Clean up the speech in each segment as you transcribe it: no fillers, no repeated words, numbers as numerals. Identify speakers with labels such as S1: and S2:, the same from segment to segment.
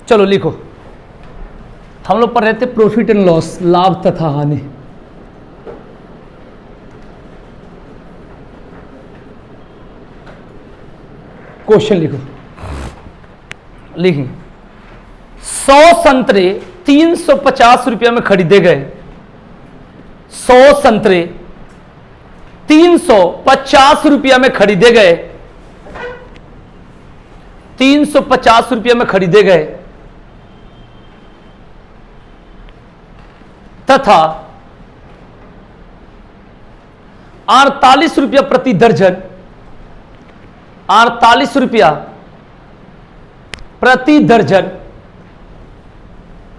S1: चलो लिखो, हम लोग पढ़ रहे थे प्रॉफिट एंड लॉस, लाभ तथा हानि। क्वेश्चन लिखो, लिखिए 100 संतरे 350 रुपया में खरीदे गए। 100 संतरे 350 रुपया में खरीदे गए। 350 रुपया में खरीदे गए तथा 48 रुपया प्रति दर्जन, 48 रुपया प्रति दर्जन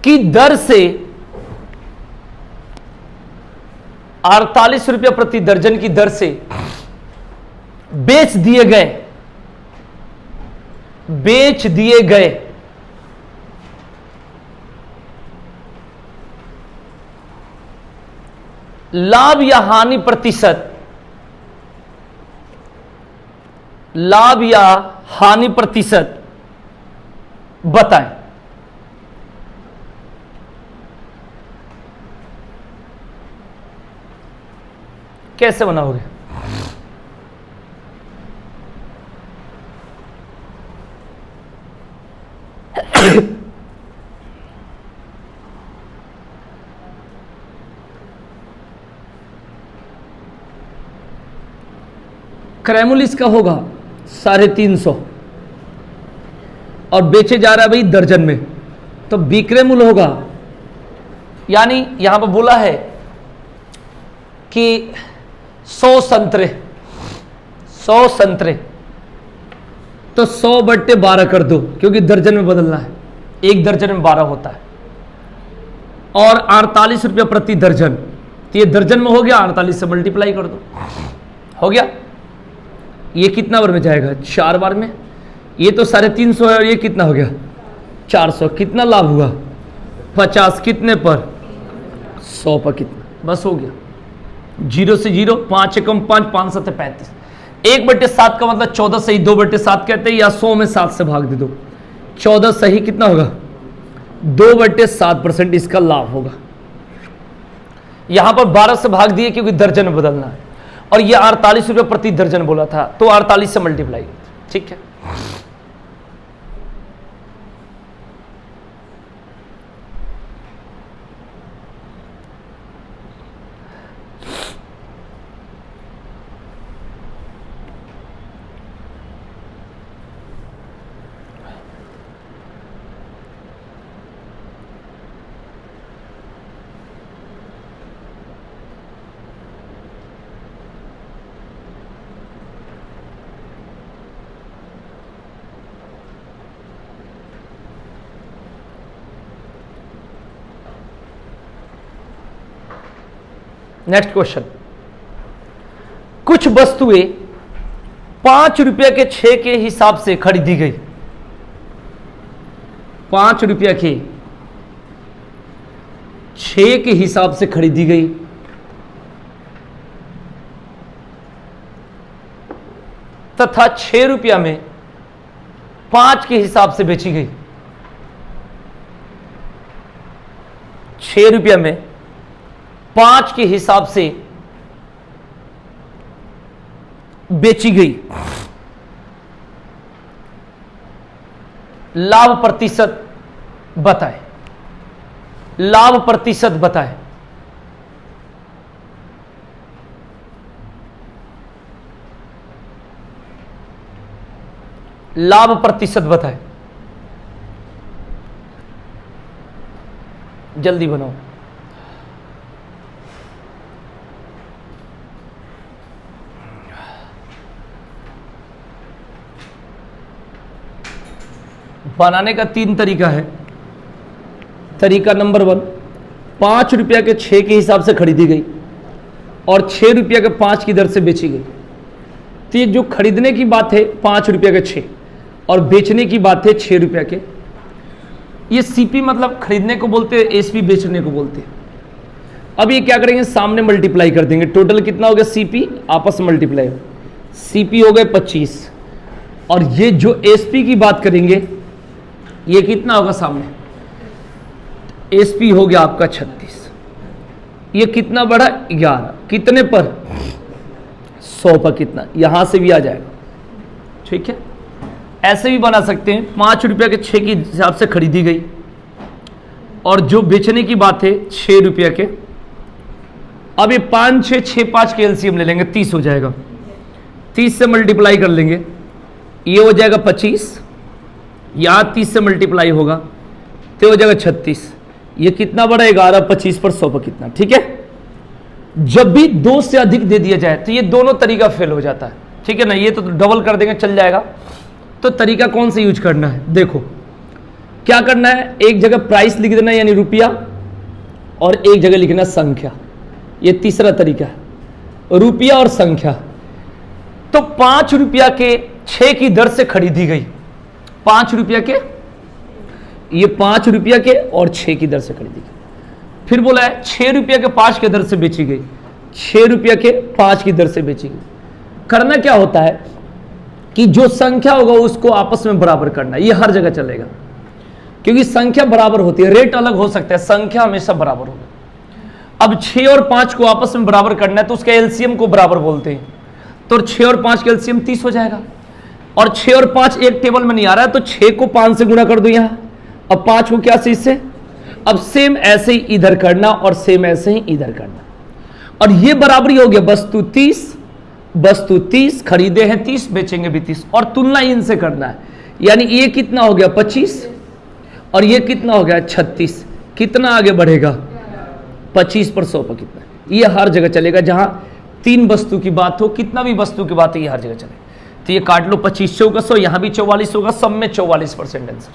S1: की दर से, 48 रुपया प्रति दर्जन की दर से बेच दिए गए। बेच दिए गए लाभ या हानि प्रतिशत, लाभ या हानि प्रतिशत बताएं। कैसे बनाओगे? क्रयमूल्य इसका होगा 350 और बेचे जा रहा है भाई दर्जन में, तो विक्रय मूल्य होगा, यानी यहां पर बोला है कि 100 संतरे, 100 संतरे तो 100/12 कर दो, क्योंकि दर्जन में बदलना है, एक दर्जन में 12 होता है, और 48 रुपया प्रति दर्जन, तो ये दर्जन में हो गया, 48 से मल्टीप्लाई कर दो, हो गया। ये कितना बार में जाएगा? 4 बार में। ये तो 350 है और ये कितना हो गया? 400। कितना लाभ हुआ? 50। कितने पर? 100 पर। कितना? बस हो गया। 0 से 0, 5 एकम 5, 5 7 35। 1/7 का मतलब 14 सही 2/7 कहते हैं, या 100 में 7 से भाग दे दो, 14 सही कितना होगा? 2/7% इसका लाभ होगा। यहां पर 12 से भाग दिए क्योंकि दर्जन में बदलना है, और ये 48 रुपये प्रति दर्जन बोला था, तो 48 से मल्टीप्लाई। ठीक है, नेक्स्ट क्वेश्चन। कुछ वस्तुएं 5 रुपये के 6 के हिसाब से खरीदी गई। 5 रुपये के 6 के हिसाब से खरीदी गई तथा 6 रुपया में 5 के हिसाब से बेची गई। 6 रुपया में 5 के हिसाब से बेची गई। लाभ प्रतिशत बताएं। लाभ प्रतिशत बताएं। लाभ प्रतिशत बताएं, जल्दी बनाओ। बनाने का 3 तरीका है। तरीका नंबर 1, 5 रुपया के 6 के हिसाब से खरीदी गई और 6 रुपया के 5 की दर से बेची गई। तो ये जो खरीदने की बात है 5 रुपया के 6 और बेचने की बात है 6 रुपया के, ये सीपी मतलब खरीदने को बोलते हैं, एसपी बेचने को बोलते हैं। अब ये क्या करेंगे, सामने मल्टीप्लाई कर देंगे। टोटल कितना हो गया? सीपी आपस में मल्टीप्लाई, सीपी हो गए 25, और ये जो एसपी की बात करेंगे ये कितना होगा सामने, एसपी हो गया आपका 36, ये कितना बढ़ा 11, कितने पर 100 पर कितना, यहां से भी आ जाएगा। ठीक है, ऐसे भी बना सकते हैं, 5 रुपये के 6 के हिसाब से खरीदी गई और जो बेचने की बात है 6 रुपये के। अब ये 5 6 6 5 के एलसीएम ले लेंगे, 30 हो जाएगा, 30 से मल्टीप्लाई कर लेंगे, ये हो जाएगा 25, यहाँ 30 से मल्टीप्लाई होगा तो हो जाएगा 36, ये कितना बड़ा 11, 25 पर 100 पर कितना। ठीक है, जब भी 2 से अधिक दे दिया जाए तो ये दोनों तरीका फेल हो जाता है। ठीक है ना, ये तो डबल कर देंगे चल जाएगा। तो तरीका कौन सा यूज करना है, देखो क्या करना है, एक जगह प्राइस लिख देना यानी रुपया और एक जगह लिखना संख्या, ये तीसरा तरीका है, रुपया और संख्या। तो 5 रुपया के 6 की दर से खरीदी गई, 5 रुपया के, ये 5 रुपया के और 6 की दर से खरीदी गई। फिर बोला है 6 रुपया के 5 की दर से बेची गई, 6 रुपया के 5 की दर से बेची गई। करना क्या होता है कि जो संख्या होगा उसको आपस में बराबर करना, ये हर जगह चलेगा क्योंकि संख्या बराबर होती है, रेट अलग हो सकता है, संख्या हमेशा बराबर होगा। अब 6 और 5 को आपस में बराबर करना है तो उसके एलसीएम को बराबर बोलते हैं, तो 6 और 5 का एलसीएम 30 हो जाएगा। और 6 और 5 एक टेबल में नहीं आ रहा है तो 6 को 5 से गुणा कर दो यहां, अब 5 को क्या से इससे, अब सेम ऐसे ही इधर करना और सेम ऐसे ही इधर करना, और ये बराबरी हो गया, वस्तु 30 खरीदे हैं 30, बेचेंगे भी 30, और तुलना इनसे करना है, यानी ये कितना हो गया 25 और ये कितना हो गया 36, कितना आगे बढ़ेगा 25 पर 100 पर कितना। ये हर जगह चलेगा, जहां 3 वस्तु की बात हो, कितना भी वस्तु की बात है ये हर जगह चलेगा। तो ये काट लो, 25 चौका 100, यहां भी 44 होगा, सब में 44% आंसर।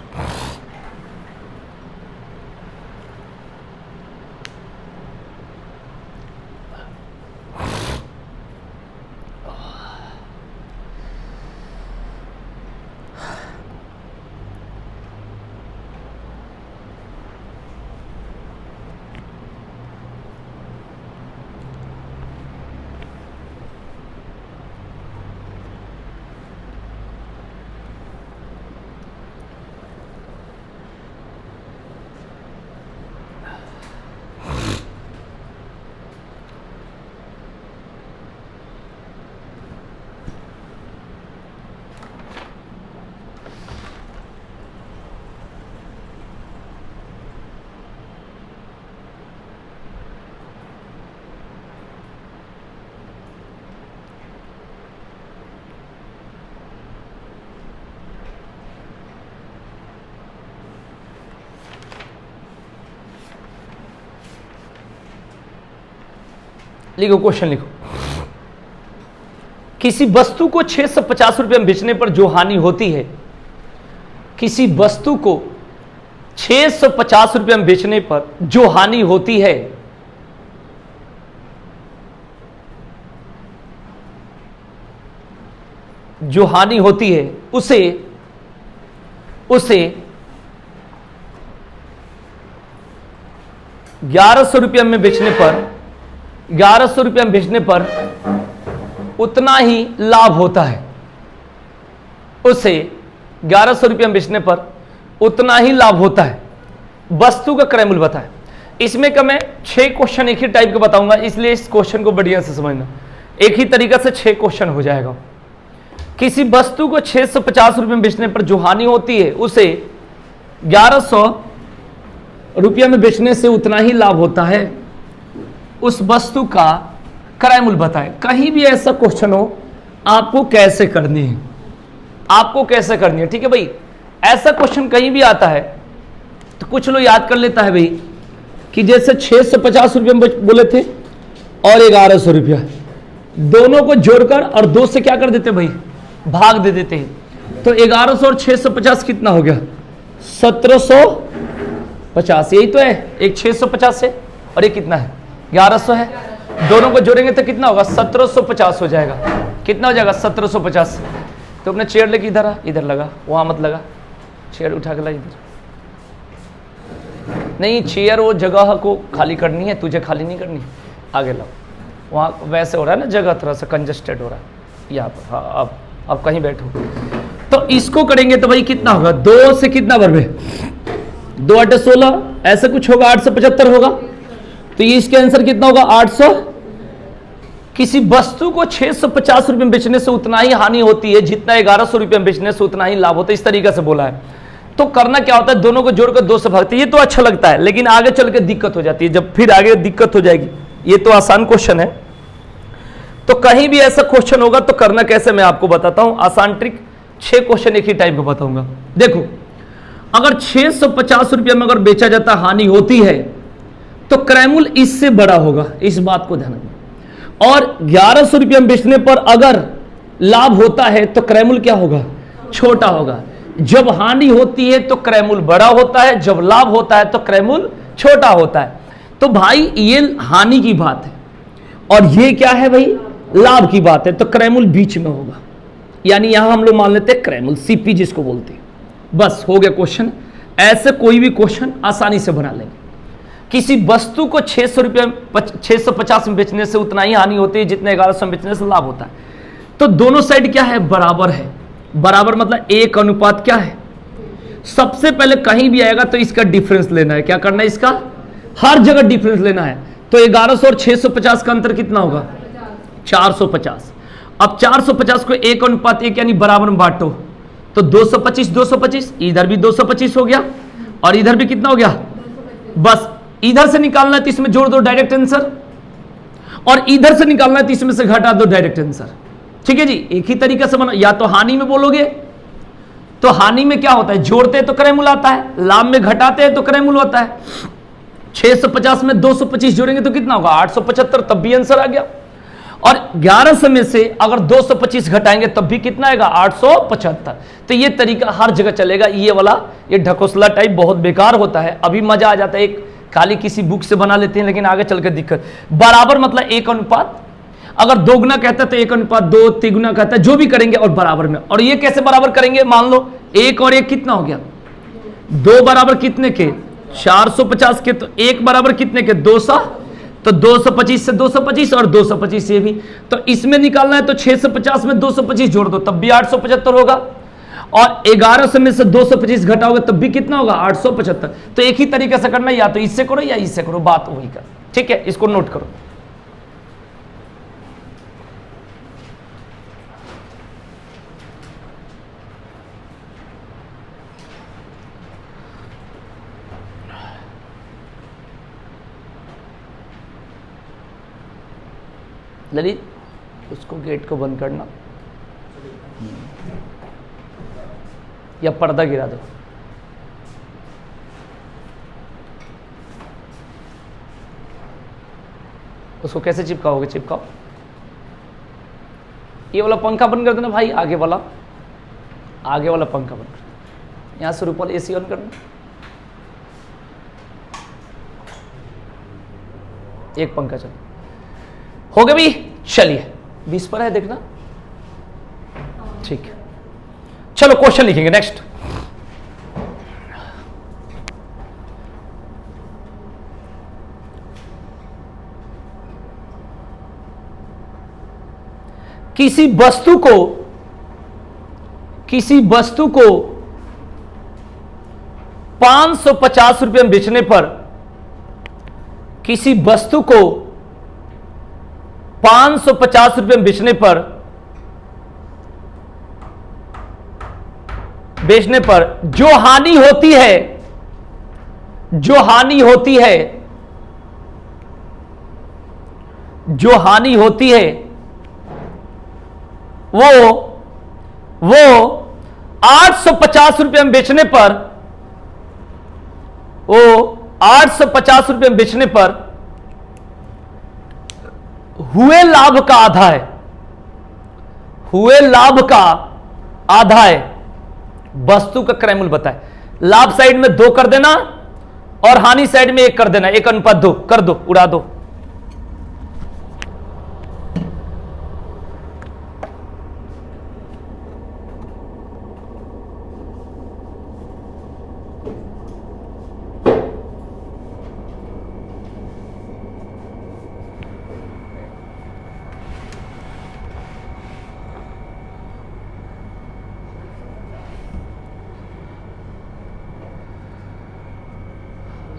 S1: लिखो, क्वेश्चन लिखो, किसी वस्तु को 650 रुपये में बेचने पर जो हानि होती है, किसी वस्तु को 650 रुपये में बेचने पर जो हानि होती है, जो हानि होती है उसे 1100 रुपये में बेचने पर, 1100 रुपये में बेचने पर उतना ही लाभ होता है, उसे 1100 रुपये में बेचने पर उतना ही लाभ होता है। वस्तु का क्रय मूल्य बताएं। इसमें का मैं 6 क्वेश्चन एक ही टाइप के बताऊंगा, इसलिए इस क्वेश्चन को बढ़िया से समझना, एक ही तरीका से 6 क्वेश्चन हो जाएगा। किसी वस्तु को 650 रुपये में बेचने पर जो हानि होती है उसे 1100 रुपये में बेचने से उतना ही लाभ होता है, उस वस्तु का क्रय मूल्य बताएं। कहीं भी ऐसा क्वेश्चन हो, आपको कैसे करनी है, आपको कैसे करनी है, ठीक है भाई। ऐसा क्वेश्चन कहीं भी आता है तो कुछ लोग याद कर लेता है भाई कि जैसे 650 रुपये में बोले थे और 1100 रुपया, दोनों को जोड़कर और 2 से क्या कर देते भाई, भाग दे देते हैं। तो 1100 और 650 कितना हो गया, 1750। यही तो है, एक 650 है और ये कितना है 1100 है, दोनों को जोड़ेंगे तो कितना होगा 1750 हो जाएगा। कितना हो जाएगा 1750। तो अपने चेयर लेके इधर आ, इधर लगा, वहां मत लगा, चेयर उठा के ला इधर। नहीं, चेयर वो जगह को खाली करनी है, तुझे खाली नहीं करनी, आगे लाओ। वहाँ वैसे हो रहा है ना, जगह थोड़ा सा कंजस्टेड हो रहा है यहाँ पर। हाँ, अब कहीं बैठो। तो इसको करेंगे तो भाई कितना होगा, 2 से कितना बरबे, 2 8 16, ऐसा कुछ होगा, 875 होगा। तो ये इसके आंसर कितना होगा, 800। किसी वस्तु को 650 रुपए में बेचने से उतना ही हानि होती है जितना 1100 रुपए में बेचने से उतना ही लाभ होता है, इस तरीके से बोला है। तो करना क्या होता है, दोनों को जोड़कर 2 से भागते हैं। ये तो अच्छा लगता है, लेकिन आगे चल के दिक्कत हो जाती है, जब फिर आगे दिक्कत हो जाएगी। ये तो आसान क्वेश्चन है, तो कहीं भी ऐसा क्वेश्चन होगा तो करना कैसे मैं आपको बताता हूं, आसान ट्रिक। 6 क्वेश्चन एक ही टाइप को बताऊंगा। देखो, अगर 650 रुपया में अगर बेचा जाता हानि होती है तो क्रयमूल इससे बड़ा होगा, इस बात को ध्यान रखना। और 1100 रुपया में बेचने पर अगर लाभ होता है तो क्रयमूल क्या होगा, छोटा होगा। जब हानि होती है तो क्रयमूल बड़ा होता है, जब लाभ होता है तो क्रयमूल छोटा होता है। तो भाई ये हानि की बात है और ये क्या है भाई, लाभ की बात है, तो क्रयमूल बीच में होगा। यानी यहां हम लोग मान लेते हैं क्रयमूल, सीपी जिसको बोलते हैं। बस हो गया क्वेश्चन। ऐसे कोई भी क्वेश्चन आसानी से बना लेंगे। किसी वस्तु को 650 में बेचने से उतना ही हानि होती है जितने 1100 में बेचने से लाभ होता है। तो दोनों साइड क्या है, बराबर है। बराबर मतलब 1 अनुपात क्या है, सबसे पहले कहीं भी आएगा तो इसका डिफरेंस लेना है। क्या करना है, इसका हर जगह डिफरेंस लेना है। तो 1100 और 650 का अंतर कितना होगा, 450। अब 450 को 1 अनुपात 1 यानी बराबर में बांटो, तो 225 225, इधर भी 225 हो गया और इधर भी कितना हो गया। बस इधर से निकालना है तो इसमें जोड़ दो, डायरेक्ट आंसर। और इधर से निकालना है तो इसमें से घटा दो, डायरेक्ट आंसर। ठीक है जी, एक ही तरीके से बना। या तो हानि में बोलोगे तो हानि में क्या होता है, जोड़ते हैं तो क्रयमूल आता है, लाभ में घटाते हैं तो क्रयमूल होता है। 650 में 225 जोड़ेंगे तो कितना होगा, 875, तब भी आंसर आ गया। और 1100 में से अगर 225 घटाएंगे तब भी कितना आएगा, 875। तो ये तरीका हर जगह चलेगा। ये वाला ये ढकोसला टाइप बहुत बेकार होता है, अभी मजा आ जाता है, एक खाली किसी बुक से बना लेते हैं, लेकिन आगे चलकर दिक्कत। बराबर मतलब 1 अनुपात, अगर 2 गुना कहता है तो 1 अनुपात 2, 3 गुना कहता है, जो भी करेंगे और बराबर में। और ये कैसे बराबर करेंगे, मान लो 1 और 1 कितना हो गया, 2 बराबर कितने के, 450 के। तो 1 बराबर कितने के, 200। तो 225 से 225 और 225 से भी। तो इसमें निकालना है तो 650 में 225 जोड़ दो तब भी 875 होगा। और 1100 में से 225 घटाओगे तब भी कितना होगा, 875। तो एक ही तरीके से करना, या तो इससे करो या इससे करो, बात वही कर। ठीक है, इसको नोट करो। ललित, उसको गेट को बंद करना या पर्दा गिरा दो। उसको कैसे चिपकाओगे, चिपकाओ। ये वाला पंखा बंद कर देना भाई, आगे वाला पंखा बंद कर। यहां से ऊपर एसी ऑन करना। एक पंखा चलो, हो गया भी। चलिए 20 पर है, देखना। ठीक है, चलो क्वेश्चन लिखेंगे नेक्स्ट। किसी वस्तु को 550 रुपये में बेचने पर, किसी वस्तु को 550 रुपये में बेचने पर जो हानि होती है वो 850 रुपये में बेचने पर, वो 850 रुपये में बेचने पर हुए लाभ का आधा है वस्तु का क्रयमूल बताए। लाभ साइड में 2 कर देना और हानि साइड में 1 कर देना, 1 अनुपात 2 कर दो, उड़ा दो।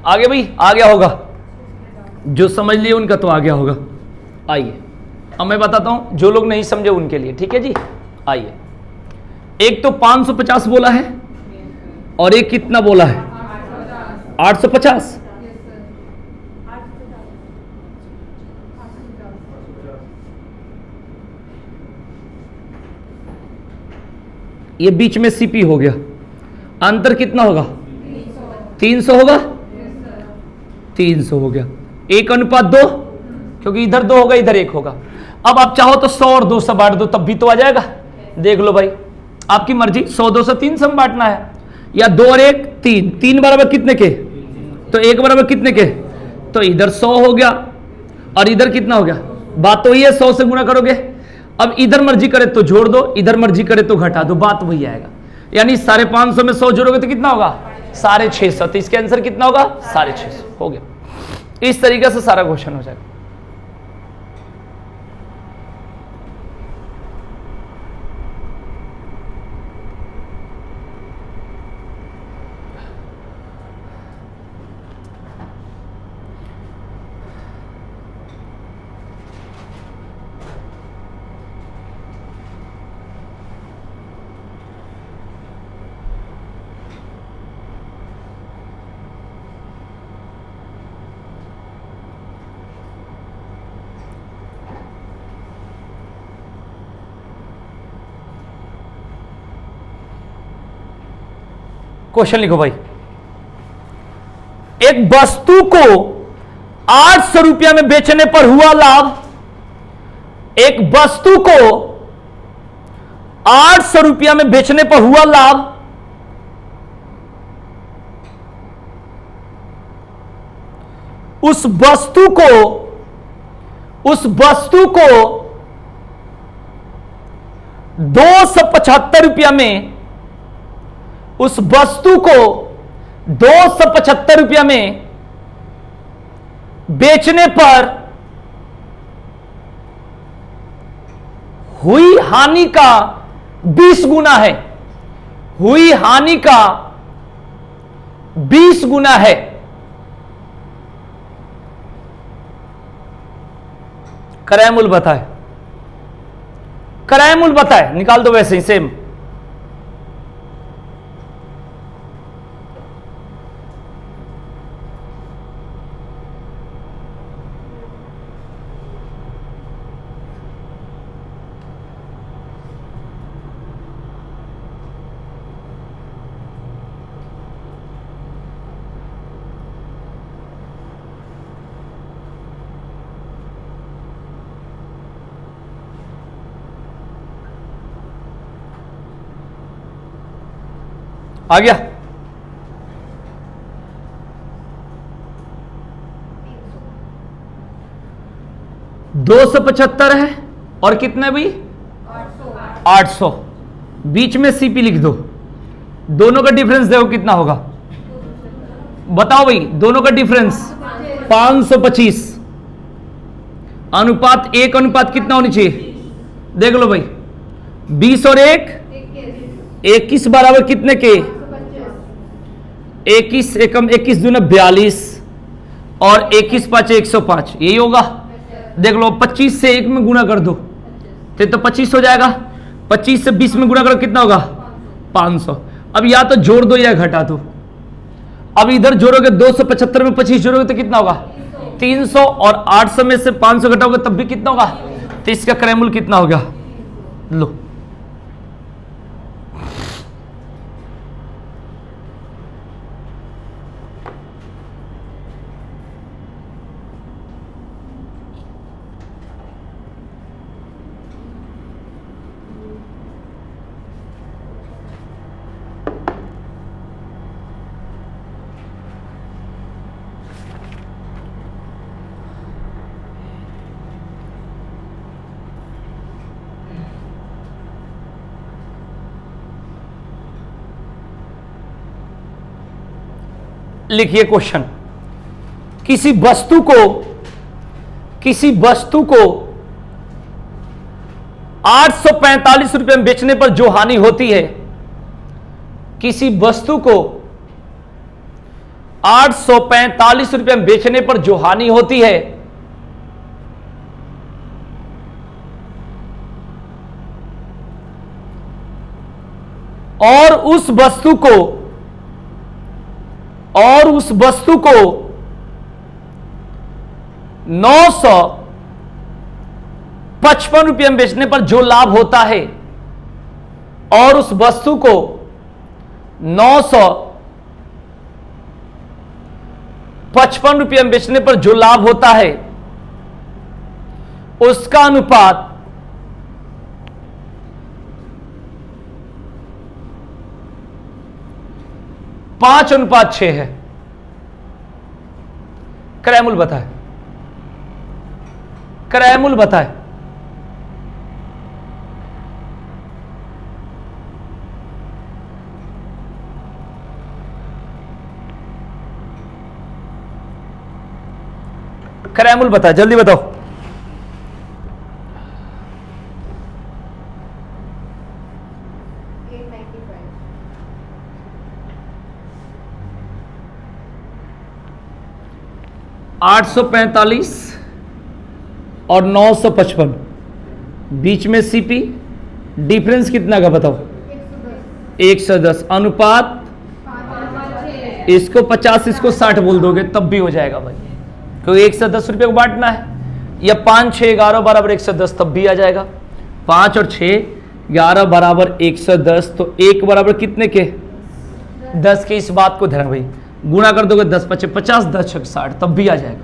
S1: आगे भाई आ गया होगा, जो समझ लिए उनका तो आ गया होगा। आइए अब मैं बताता हूं, जो लोग नहीं समझे उनके लिए, ठीक है जी। आइए, एक तो 550 बोला है और एक कितना बोला है 850। ये बीच में सीपी हो गया, अंतर कितना होगा 300 होगा, 300 हो गया, 1:2, क्योंकि इधर 2 होगा इधर 1 होगा। अब आप चाहो तो 100 और 200 बांट दो तब भी तो आ जाएगा। देख लो भाई, आपकी मर्जी, 100 200 300 में बांटना है, या 2 और 1 3, 3 बराबर कितने के, तो 1 बराबर कितने के, तो इधर 100 हो गया और इधर कितना हो गया, बात तो वही है, 100 से गुणा करोगे। अब इधर मर्जी करे तो जोड़ दो, इधर मर्जी करे तो घटा दो, बात वही आएगा। यानी 550 में 100 जोड़ोगे तो कितना होगा 650, तो इसके आंसर कितना होगा 650 हो गया। इस तरीके से सारा क्वेश्चन हो जाएगा। क्वेश्चन लिखो भाई, एक वस्तु को 800 रुपया में बेचने पर हुआ लाभ, एक वस्तु को 800 रुपया में बेचने पर हुआ लाभ, उस वस्तु को 275 रुपया में, उस वस्तु को 275 रुपया में बेचने पर हुई हानि का 20 गुना है, हुई हानि का 20 गुना है। किराया मूल्य बताए, किराया मूल्य बताए, निकाल दो वैसे ही सेम। आ गया, 275 है और कितने भी 800, बीच में सीपी लिख दो, दोनों का डिफरेंस देखो कितना होगा, बताओ भाई, दोनों का डिफरेंस 525, अनुपात 1 अनुपात कितना होनी चाहिए, देख लो भाई, 20 और 1 21 बराबर कितने के, 21 एकम 21 दूना 42 और 21 5 105, यही होगा। देख लो 25 से 1 में गुणा कर दो तो 25 हो जाएगा, 25 से 20 में गुणा करो कितना होगा 500। अब या तो जोड़ दो या घटा दो। अब इधर जोड़ोगे 275 में 25 जोड़ोगे तो कितना होगा 300 और 800 में से 500 घटाओगे तब भी कितना होगा, तो इसका क्रय मूल्य कितना हो गया, लो लिखिए क्वेश्चन, किसी वस्तु को 845 रुपए में बेचने पर जो हानि होती है, किसी वस्तु को 845 में बेचने पर जो हानि होती है और उस वस्तु को 955 रुपये में बेचने पर जो लाभ होता है और उस वस्तु को 955 रुपये में बेचने पर जो लाभ होता है उसका अनुपात 5:6 है। क्रयमूल्य बताए, क्रयमूल्य बताए। क्रयमूल्य बताए, जल्दी बताओ। 845 और 955 बीच में सीपी, डिफरेंस कितना का बताओ? 110। अनुपात इसको 50 इसको 60 बोल दोगे तब भी हो जाएगा भाई, क्योंकि 110 रुपये को बांटना है। या 5 6 11 बराबर 110 तब भी आ जाएगा। 5 और 6 11 बराबर 110, तो 1 बराबर कितने के? 10 के। इस बात को ध्यान भाई, गुणा कर दोगे 10 5 50, 10 6 60 तब भी आ जाएगा।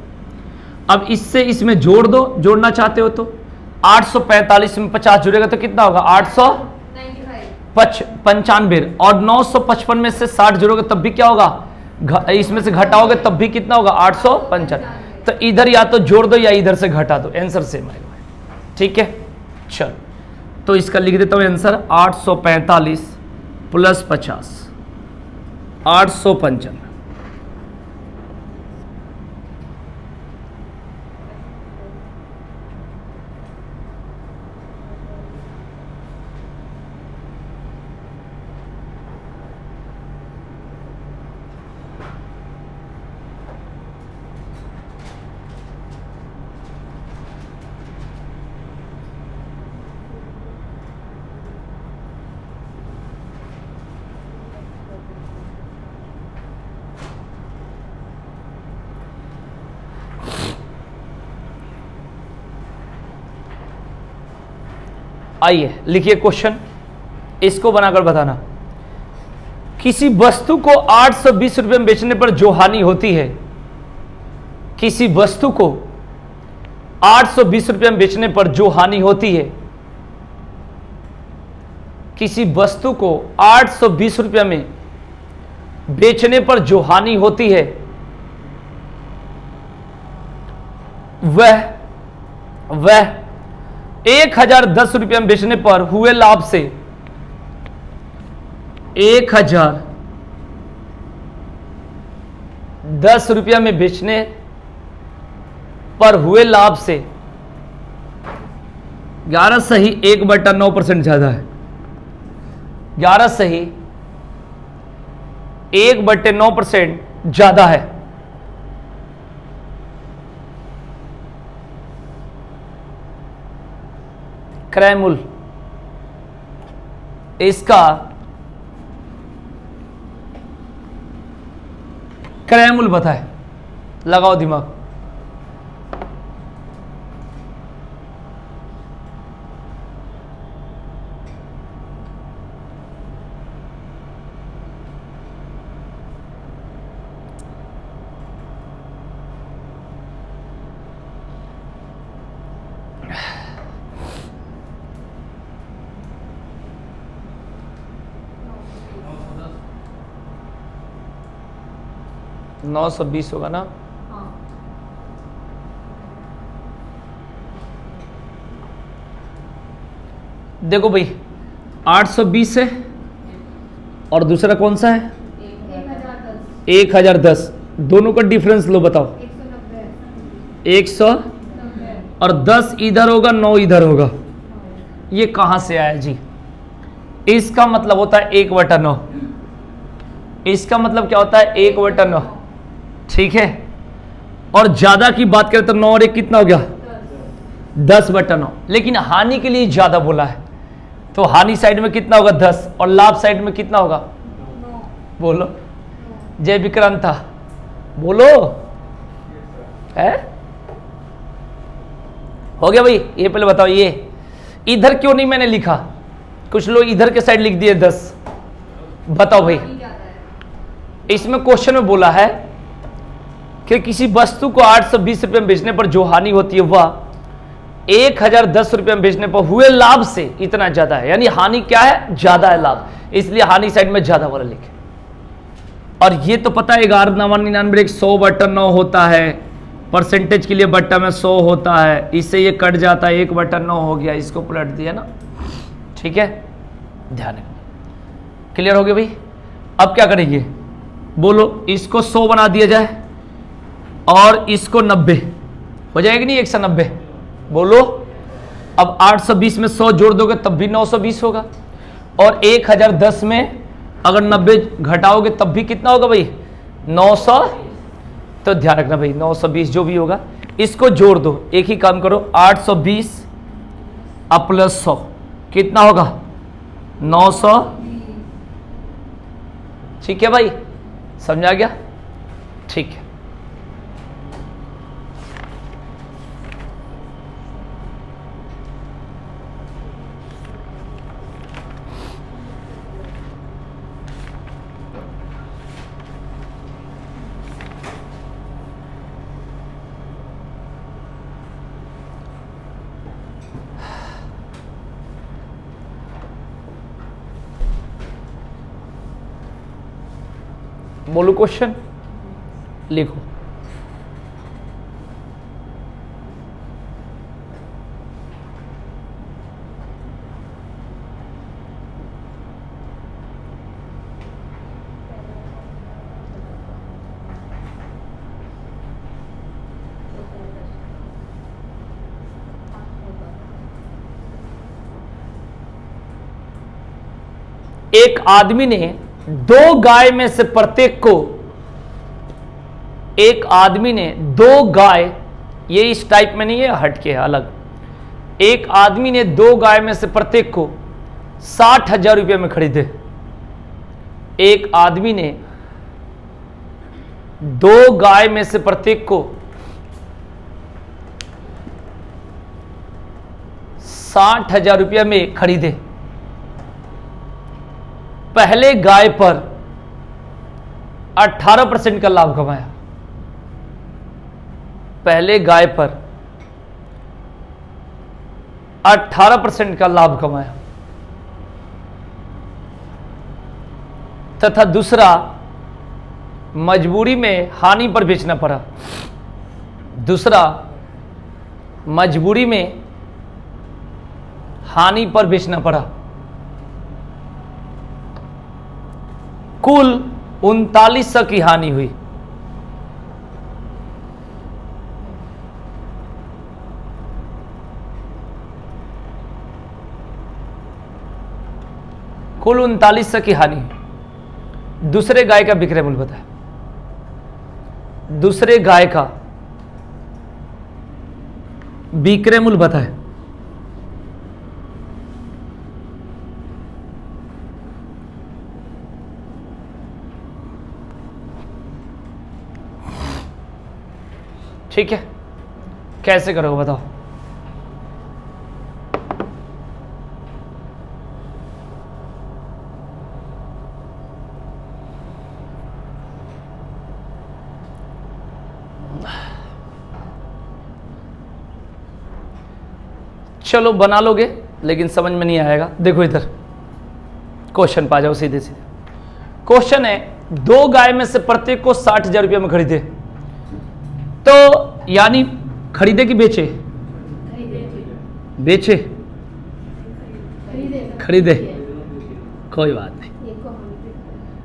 S1: अब इससे इसमें जोड़ दो, जोड़ना चाहते हो तो 845 में 50 जुड़ेगा तो कितना होगा? 895। और 955 में से 60 जोड़ोगे तब भी क्या होगा? इसमें से घटाओगे तब भी कितना होगा? 855। तो इधर या तो जोड़ दो या इधर से घटा दो, आंसर सेम आएगा। ठीक है, चल तो इसका लिख देता हूं आंसर 845 प्लस 50 855। आइए लिखिए क्वेश्चन, इसको बनाकर बताना। किसी वस्तु को 820 रुपये में बेचने पर जो हानि होती है, किसी वस्तु को 820 रुपये में बेचने पर जो हानि होती है, किसी वस्तु को 820 रुपये में बेचने पर जो हानि होती है वह 1010 रुपये में बेचने पर हुए लाभ से 1010 रुपया में बेचने पर हुए लाभ से 11 सही 1/9% ज्यादा है। 11 सही 1/9% ज्यादा है। क्रयमूल्य इसका क्रयमूल्य बताए, लगाओ दिमाग। नौ 920 होगा ना? देखो भाई 820 है और दूसरा कौन सा है? 1010। दोनों का डिफरेंस लो, बताओ। 100 और 10 इधर होगा, 9 इधर होगा। ये कहां से आया जी? इसका मतलब होता है 1/9। इसका मतलब क्या होता है? 1/9। ठीक है, और ज्यादा की बात करें तो 9 और 1 कितना हो गया 10/9, लेकिन हानि के लिए ज्यादा बोला है तो हानि साइड में कितना होगा 10 और लाभ साइड में कितना होगा, बोलो जय विक्रांता, बोलो है, हो गया भाई। ये पहले बताओ, ये इधर क्यों नहीं मैंने लिखा, कुछ लोग इधर के साइड लिख दिए 10, बताओ भाई। इसमें क्वेश्चन में बोला है कि किसी वस्तु को 820 रुपये में बेचने पर जो हानि होती है वह 1010 रुपये में बेचने पर हुए लाभ से इतना ज्यादा है, यानी हानि क्या है ज्यादा है लाभ, इसलिए हानि साइड में ज्यादा वाला लिखे। और ये तो पता है 1199 100/9 होता है, परसेंटेज के लिए बट्टा में 100 होता है, इससे ये कट जाता है 1/9 हो गया, इसको पलट दिया ना, ठीक है, ध्यान रखना। क्लियर हो गया भाई। अब क्या करेंगे, बोलो इसको 100 बना दिया जाए और इसको 90 हो जाएगी नहीं 190, बोलो। अब 820 में 100 जोड़ दोगे तब भी 920 होगा, और 1010 में अगर 90 घटाओगे तब भी कितना होगा भाई 900, तो ध्यान रखना भाई 920 जो भी होगा इसको जोड़ दो, एक ही काम करो 820 प्लस 100 कितना होगा 900, ठीक है भाई, समझा गया, ठीक है। बोलो क्वेश्चन लिखो। एक आदमी ने 2 गाय में से प्रत्येक को, एक आदमी ने 2 गाय, ये इस टाइप में नहीं है, हटके है अलग, एक आदमी ने 2 गाय में से प्रत्येक को 60,000 रुपये में खरीदे। एक आदमी ने 2 गाय में से प्रत्येक को 60,000 रुपये में खरीदे। पहले गाय पर 18% का लाभ कमाया, पहले गाय पर 18% का लाभ कमाया, तथा दूसरा मजबूरी में हानि पर बेचना पड़ा, दूसरा मजबूरी में हानि पर बेचना पड़ा। कुल 3900 की हानि हुई। कुल 3900 की हानि हुई। दूसरे गाय का विक्रय मूल्य बताए, दूसरे गाय का विक्रय मूल्य बताए। ठीक है, कैसे करोगे बताओ। चलो बना लोगे, लेकिन समझ में नहीं आएगा। देखो इधर क्वेश्चन पा जाओ सीधे सीधे। क्वेश्चन है 2 गाय में से प्रत्येक को 60,000 रुपये में खरीदे, तो यानी खरीदे कि बेचे, बेचे, खरीदे, कोई बात नहीं।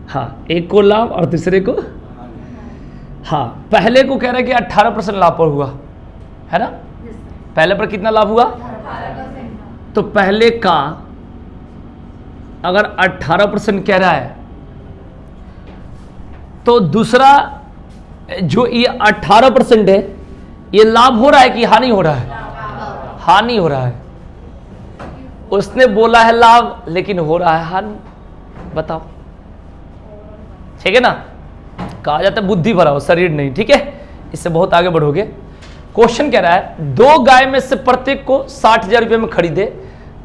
S1: हाँ, एक को लाभ और दूसरे को, हाँ पहले को कह रहा है कि 18% लाभ पर हुआ है ना, पहले पर कितना लाभ हुआ, तो पहले का अगर 18% कह रहा है तो दूसरा जो ये 18% है, ये लाभ हो रहा है कि हानि हो रहा है? हानि हो रहा है। उसने बोला है लाभ, लेकिन हो रहा है हानि। बताओ, ठीक है ना? कहा जाता है बुद्धि भरा हो, शरीर नहीं। ठीक है, इससे बहुत आगे बढ़ोगे। क्वेश्चन कह रहा है 2 गाय में से प्रत्येक को 60,000 रुपये में खरीदे,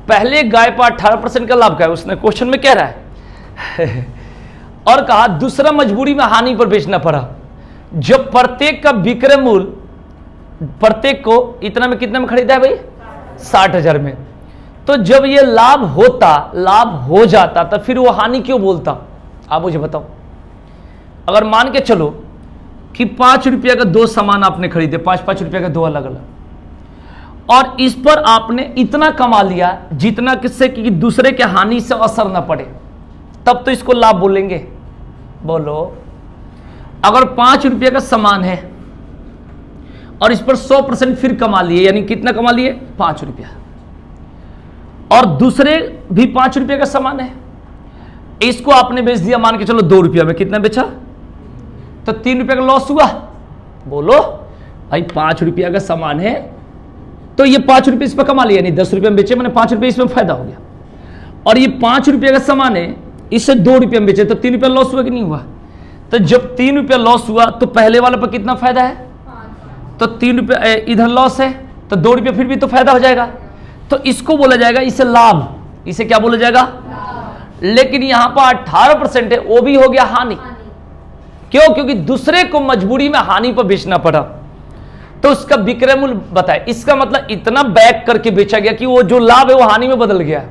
S1: पहले गाय पर 18% का लाभ का है, उसने क्वेश्चन में कह रहा है और कहा दूसरा मजबूरी में हानि पर बेचना पड़ा, जब प्रत्येक का विक्रय मूल्य प्रत्येक को इतना में कितना में खरीदा है भाई? 60,000 में। तो जब ये लाभ होता, लाभ हो जाता, तो फिर वो हानि क्यों बोलता? आप मुझे बताओ। अगर मान के चलो कि 5 रुपया का 2 सामान आपने खरीदे, 5-5 रुपया का 2 अलग अलग, और इस पर आपने इतना कमा लिया जितना किससे कि दूसरे के हानि से असर ना पड़े, तब तो इसको लाभ बोलेंगे। बोलो, अगर 5 रुपये का सामान है और इस पर 100% फिर कमा लिए, यानी कितना कमा लिए? 5 रुपया, और दूसरे भी 5 रुपये का सामान है, इसको आपने बेच दिया मान के चलो 2 रुपया में, कितना बेचा? तो 3 रुपये का लॉस हुआ। बोलो भाई, 5 रुपया का सामान है तो ये 5 रुपये इस पर कमा लिया, यानी 10 रुपये में बेचे, मैंने 5 रुपये इसमें फायदा हो गया। और ये 5 रुपये का सामान है, इससे 2 रुपये में बेचे, तो 3 रुपया लॉस हुआ कि नहीं हुआ? तो जब 3 रुपया लॉस हुआ तो पहले वाले पर कितना फायदा है? तो 3 रुपये इधर लॉस है, तो 2 रुपये फिर भी तो फायदा हो जाएगा। तो इसको बोला जाएगा इसे लाभ। इसे क्या बोला जाएगा? लेकिन यहां पर 18% है, वो भी हो गया हानि। क्यों? क्योंकि दूसरे को मजबूरी में हानि पर बेचना पड़ा, तो उसका विक्रय मूल्य बताए। इसका मतलब इतना बैक करके बेचा गया कि वो जो लाभ है वो हानि में बदल गया।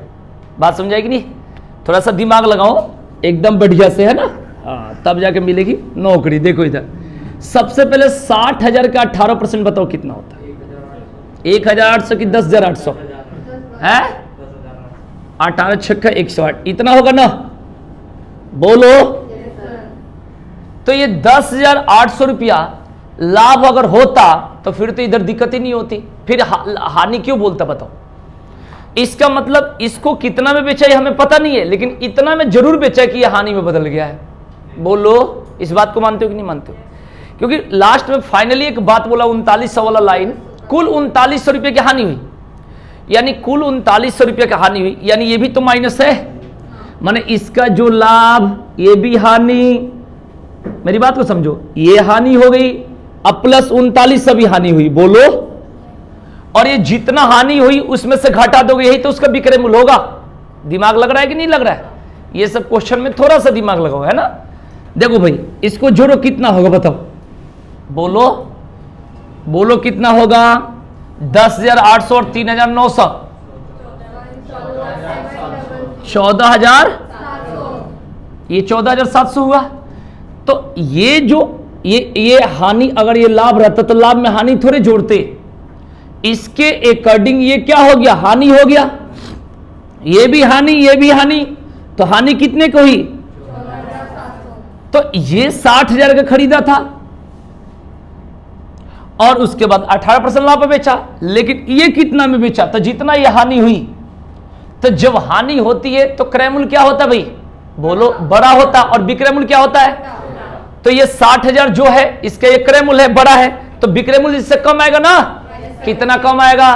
S1: बात समझाएगी नहीं? थोड़ा सा दिमाग लगाओ एकदम बढ़िया से, है ना? हाँ, तब जाके मिलेगी नौकरी। देखो इधर, सबसे पहले 60,000 का 18% बताओ कितना होता है? 1,800 की 10,800 है? 18 छक्का 108, इतना होगा ना? बोलो। तो ये 10,800 रुपया लाभ अगर होता तो फिर तो इधर दिक्कत ही नहीं होती, फिर हानि क्यों बोलता? बताओ। इसका मतलब इसको कितना में बेचा है हमें पता नहीं है, लेकिन इतना में जरूर बेचा है कि यह हानि में बदल गया है। बोलो, इस बात को मानते हो कि नहीं मानते हो? क्योंकि लास्ट में फाइनली एक बात बोला, 3900 वाला लाइन, कुल 3900 रुपये की हानि हुई, यानी कुल 3900 रुपये की हानि हुई, यानी ये भी तो माइनस है, माने इसका जो लाभ ये भी हानि। मेरी बात को समझो, ये हानि हो गई, अब प्लस 39 भी हानि हुई। बोलो, और ये जितना हानि हुई उसमें से घटा दोगे, यही तो उसका विक्रय मूल्य होगा। दिमाग लग रहा है कि नहीं लग रहा है? ये सब क्वेश्चन में थोड़ा सा दिमाग लगाओ, है ना? देखो भाई, इसको जोड़ो, कितना होगा बताओ? बोलो बोलो, कितना होगा? 10,800 और 3,900, 14,000, ये 14,700 हुआ। तो ये जो ये हानि, अगर ये लाभ रहता तो लाभ में हानि थोड़े जोड़ते, इसके अकॉर्डिंग ये क्या हो गया? हानि हो गया। ये भी हानि, ये भी हानि, तो हानि कितने को हुई? तो ये 60,000 का खरीदा था और उसके बाद 18% लाभ पे बेचा, लेकिन ये कितना में बेचा? तो जितना ये हानि हुई। तो जब हानि होती है तो क्रय मूल्य क्या होता है भाई? बोलो, बड़ा होता, और विक्रय मूल्य क्या होता है? तो ये 60,000 जो है इसका ये क्रय मूल्य है, बड़ा है, तो विक्रय मूल्य इससे कम आएगा ना? कितना कम आएगा?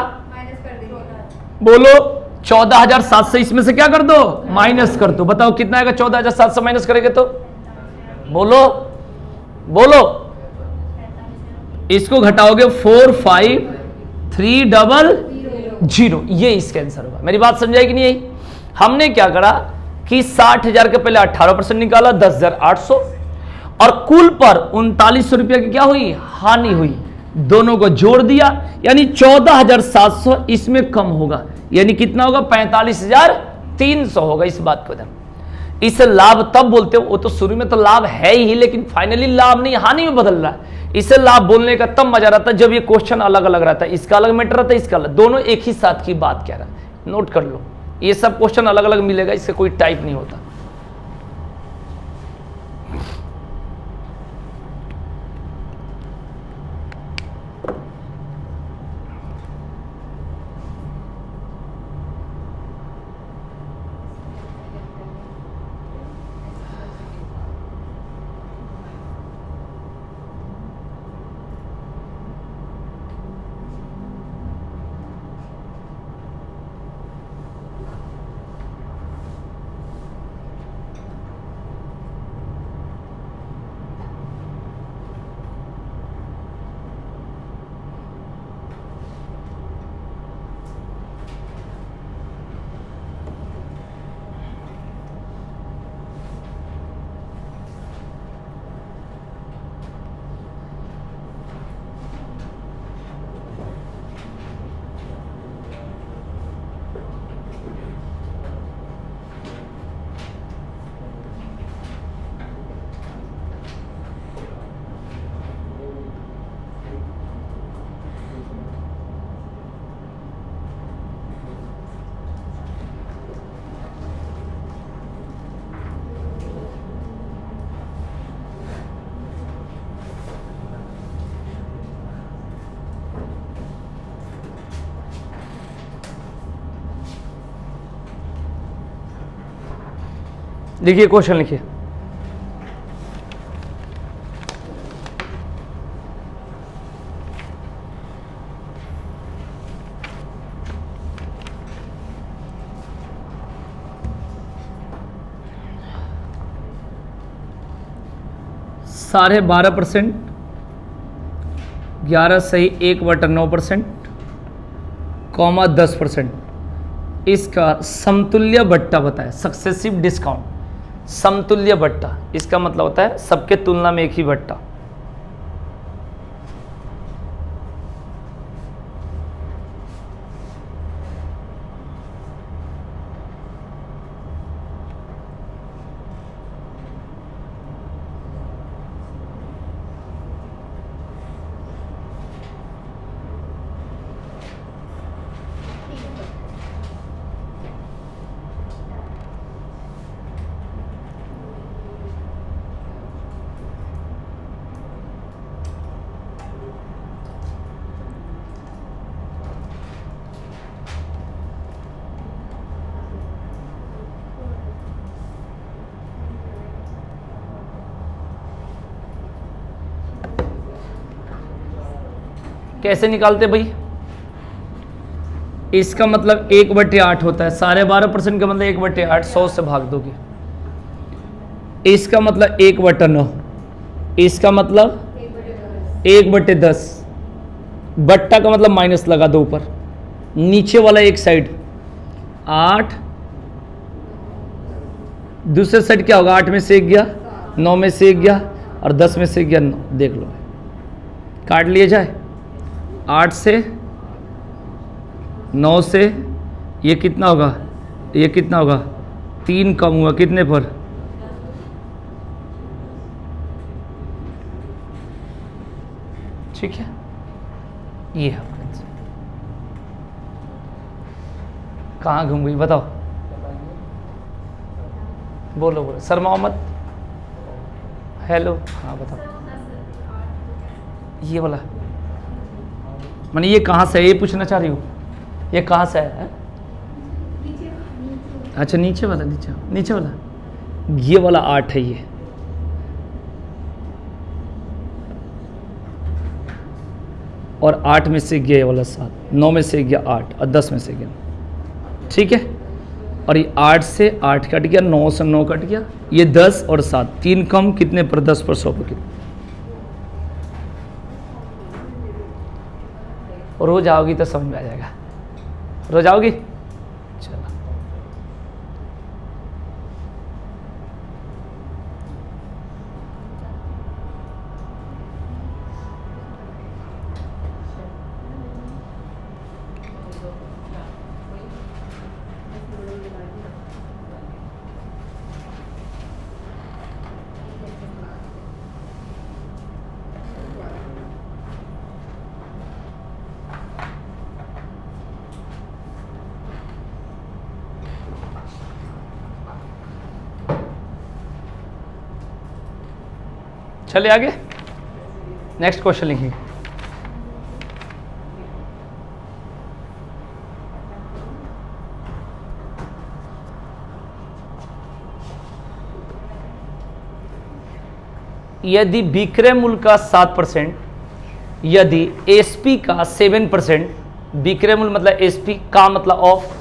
S1: बोलो, 14,700 इसमें से क्या कर दो? माइनस कर दो। बताओ कितना आएगा? 14,700 माइनस करेंगे तो बोलो बोलो, इसको घटाओगे 45,300, ये इसका आंसर होगा। मेरी बात समझाई कि नहीं आई? हमने क्या करा कि 60,000 के पहले 18% निकाला, 10,800, और कुल पर 3900 रुपया की क्या हुई? हानि हुई। दोनों को जोड़ दिया, यानी 14,700 इसमें कम होगा, यानी कितना होगा? 45,300 होगा। इस बात को इसे लाभ तब बोलते हो, वो तो शुरू में तो लाभ है ही, लेकिन फाइनली लाभ नहीं, हानि में बदल रहा है। इसे लाभ बोलने का तब मजा रहता है जब ये क्वेश्चन अलग अलग रहता है, इसका अलग मैटर रहता है, इसका अलग, दोनों एक ही साथ की बात कह रहा है। नोट कर लो, ये सब क्वेश्चन अलग अलग मिलेगा, इससे कोई टाइप नहीं होता। देखिए क्वेश्चन लिखिए। साढ़े 12%, 11 सही 1/9%, कॉमा 10%। इसका समतुल्य बट्टा बताए, सक्सेसिव डिस्काउंट। समतुल्य बट्टा इसका मतलब होता है सबके तुलना में एक ही बट्टा। कैसे निकालते भाई? इसका मतलब 1/8 होता है। 12.5% का मतलब 1/8, 100 से भाग दोगे। इसका मतलब 1/9, इसका मतलब 1/10। बट्टा का मतलब माइनस लगा दो ऊपर, नीचे वाला एक साइड 8, दूसरे साइड क्या होगा? 8 में से 1 गया, 9 में से 1 गया और 10 में से 1 गया 9। देख लो, काट लिए जाए। 8 से 9 से ये कितना होगा? ये कितना होगा? 3 कम हुआ कितने पर? ठीक है, ये है। कहाँ घूम गई बताओ? बोलो बोलो, शर्माओ मत। हेलो, हाँ बताओ। ये वाला मैंने ये कहाँ से है ये पूछना चाह रही हूँ। ये कहाँ से है? अच्छा नीचे वाला, नीचे वाला, ये वाला 8 है ये। और 8 में से गया वाला 7, 9 में से गया 8 और 10 में से गया। ठीक है, और ये 8 से 8 कट गया, 9 से 9 कट गया, ये 10 और 7, 3 कम कितने पर? 10 पर 100 पर कितने? रोज आओगी तो समझ में आ जाएगा। रोज आओगी? चलो चलिए आगे, नेक्स्ट क्वेश्चन लिखिए। यदि विक्रय मूल्य का 7%, यदि एसपी का 7%, विक्रय मूल्य मतलब एसपी का मतलब ऑफ,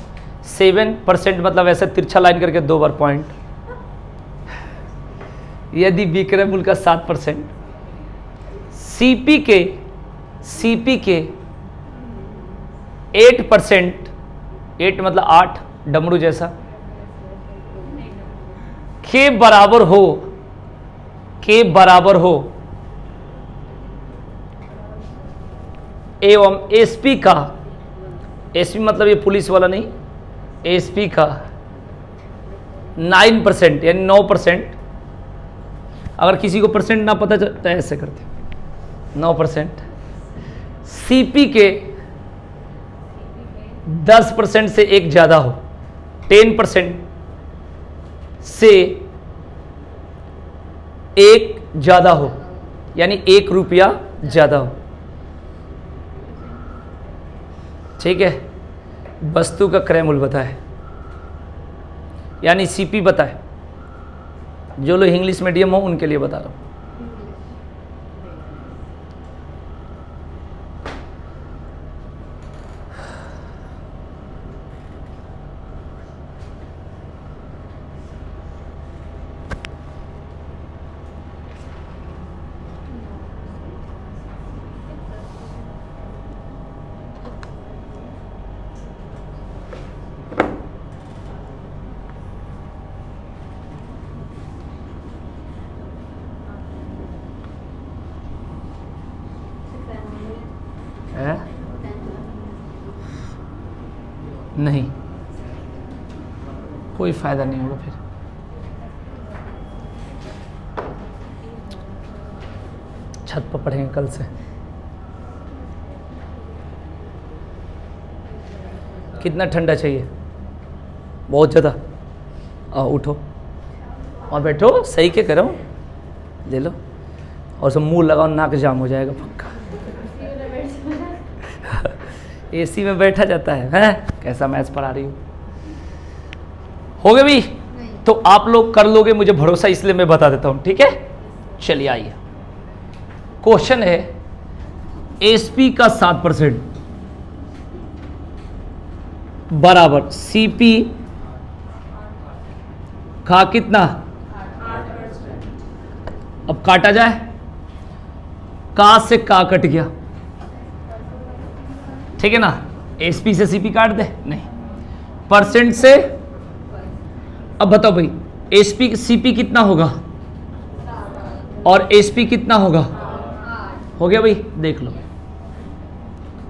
S1: 7% मतलब ऐसे तिरछा लाइन करके 2 बार पॉइंट। यदि विक्रय मूल्य का 7%, सीपी के 8%, 8 मतलब 8 डमरू जैसा, के बराबर हो एवं एसपी का, एसपी मतलब ये पुलिस वाला नहीं, एसपी का 9% यानी 9%। अगर किसी को परसेंट ना पता चलता है ऐसे करते 9%। सीपी के 10% से एक ज़्यादा हो, 10% से एक ज़्यादा हो, यानी 1 रुपया ज़्यादा हो। ठीक है, वस्तु का क्रय मूल्य बताए, यानी सीपी बताए, जो लोग इंग्लिश मीडियम हो उनके लिए बता रहा हूँ। नहीं, कोई फायदा नहीं होगा फिर। छत पर पढ़ेंगे कल से। कितना ठंडा चाहिए? बहुत ज़्यादा। आओ उठो और बैठो, सही के करो, ले लो और सब मुंह लगाओ, नाक जाम हो जाएगा पक्का। एसी में बैठा जाता है, हैं? कैसा मैच पढ़ा रही हूँ। हो गए भी? तो आप लोग कर लोगे, मुझे भरोसा, इसलिए मैं बता देता हूँ, ठीक है? चलिए आइए, क्वेश्चन है एसपी का 7% बराबर सीपी का कितना? 8%। अब काटा जाए, का से का कट गया, ठीक है ना? एसपी से सीपी काट दे, नहीं, परसेंट से। अब बताओ भाई, एसपी सीपी कितना होगा और एसपी कितना होगा? हो गया भाई, देख लो,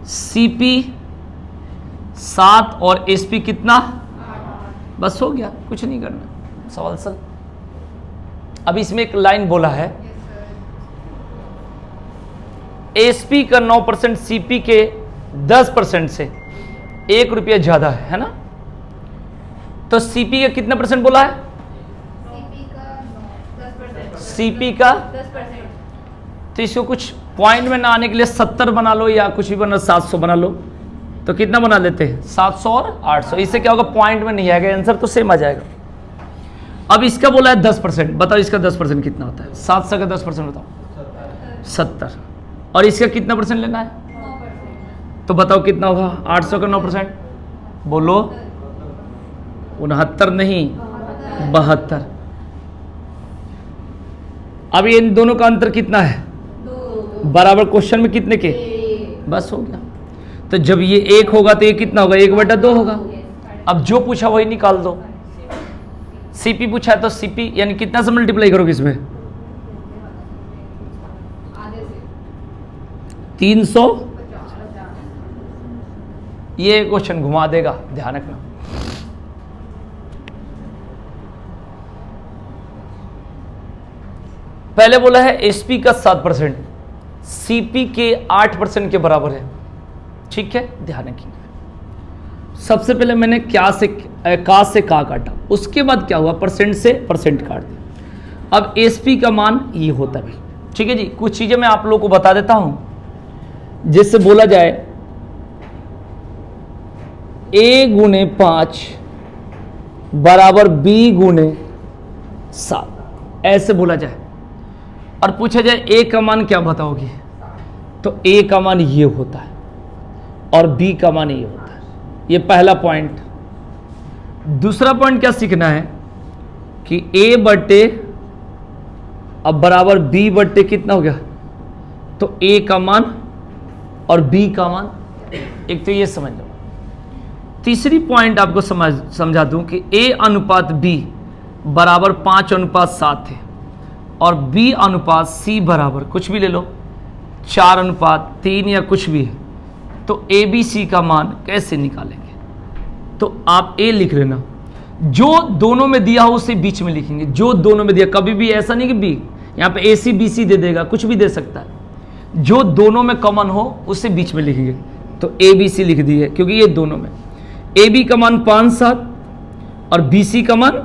S1: सीपी 7 और एसपी कितना? बस हो गया, कुछ नहीं करना, सवाल सल। अब इसमें एक लाइन बोला है, एसपी का 9% सीपी के 10% से 1 रुपया ज्यादा है ना? तो सीपी का कितना परसेंट बोला है? सीपी का 10%। तो इसको कुछ पॉइंट में ना आने के लिए 70 बना लो या कुछ भी बना, 700 बना लो, तो कितना बना लेते हैं? 700 और 800। इससे क्या होगा? पॉइंट में नहीं आएगा, आंसर तो सेम आ जाएगा। अब इसका बोला है 10%, बताओ इसका 10% कितना होता है? 700 का 10% बताओ, 70। और इसका कितना परसेंट लेना है? तो बताओ कितना होगा? 800 का 9%, बोलो। 69 नहीं, 72। अब इन दोनों का अंतर कितना है? बराबर। क्वेश्चन में कितने के? बस हो गया। तो जब ये 1 होगा तो ये कितना होगा? 1/2 होगा। अब जो पूछा वही निकाल दो। सीपी पूछा है तो सीपी यानी कितना से मल्टीप्लाई करोगे इसमें? 300। ये क्वेश्चन घुमा देगा, ध्यान रखना। पहले बोला है एसपी का 7% सीपी के 8% के बराबर है, ठीक है? ध्यान रखिए। सबसे पहले मैंने क्या से का से का काटा, उसके बाद क्या हुआ? परसेंट से परसेंट काट दिया। अब एसपी का मान ये होता है, ठीक है जी? कुछ चीजें मैं आप लोगों को बता देता हूं, जिससे बोला जाए a गुने 5 बराबर b गुने 7, ऐसे बोला जाए। और पूछा जाए a का मान क्या बताओगे, तो a का मान ये होता है और b का मान ये होता है। ये पहला पॉइंट। दूसरा पॉइंट क्या सीखना है कि a बट्टे अब बराबर b बट्टे कितना हो गया, तो a का मान और b का मान, एक तो ये समझ लो। तीसरी पॉइंट आपको समझा दूं कि a अनुपात b बराबर 5:7 है और b अनुपात c बराबर कुछ भी ले लो 4:3 या कुछ भी है, तो a b c का मान कैसे निकालेंगे? तो आप a लिख लेना, जो दोनों में दिया हो उसे बीच में लिखेंगे। जो दोनों में दिया, कभी भी ऐसा नहीं कि b यहाँ पे ac bc दे देगा, कुछ भी दे सकता है। जो दोनों में कॉमन हो उसे बीच में लिखेंगे। तो a b c लिख दिए क्योंकि ये दोनों में ए बी का मान 5-7 और बी सी का मान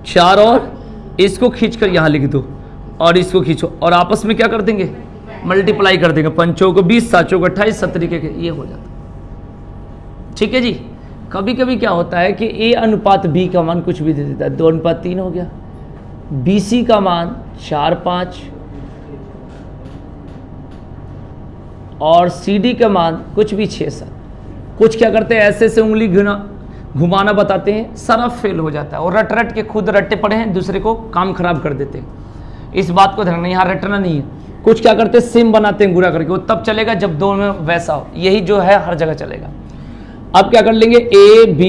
S1: 4, और इसको खींचकर यहां लिख दो और इसको खींचो और आपस में क्या कर देंगे? मल्टीप्लाई कर देंगे। 5 चौक 20, 7 चौक 28, 7 तरीके के ये हो जाता, ठीक है जी? कभी कभी क्या होता है कि ए अनुपात बी का मान कुछ भी दे देता है, 2:3 हो गया, BC का मान 4-5 और CD का मान कुछ भी 6-7। कुछ क्या करते हैं, ऐसे से उंगली घुमाना बताते हैं, सारा फेल हो जाता है और रट रट के खुद रट्टे पड़े हैं, दूसरे को काम खराब कर देते हैं। इस बात को ध्यान रखना, यहाँ रटना नहीं है। कुछ क्या करते हैं, सेम बनाते हैं गुणा करके, वो तब चलेगा जब दोनों में वैसा हो, यही जो है हर जगह चलेगा। अब क्या कर लेंगे, A B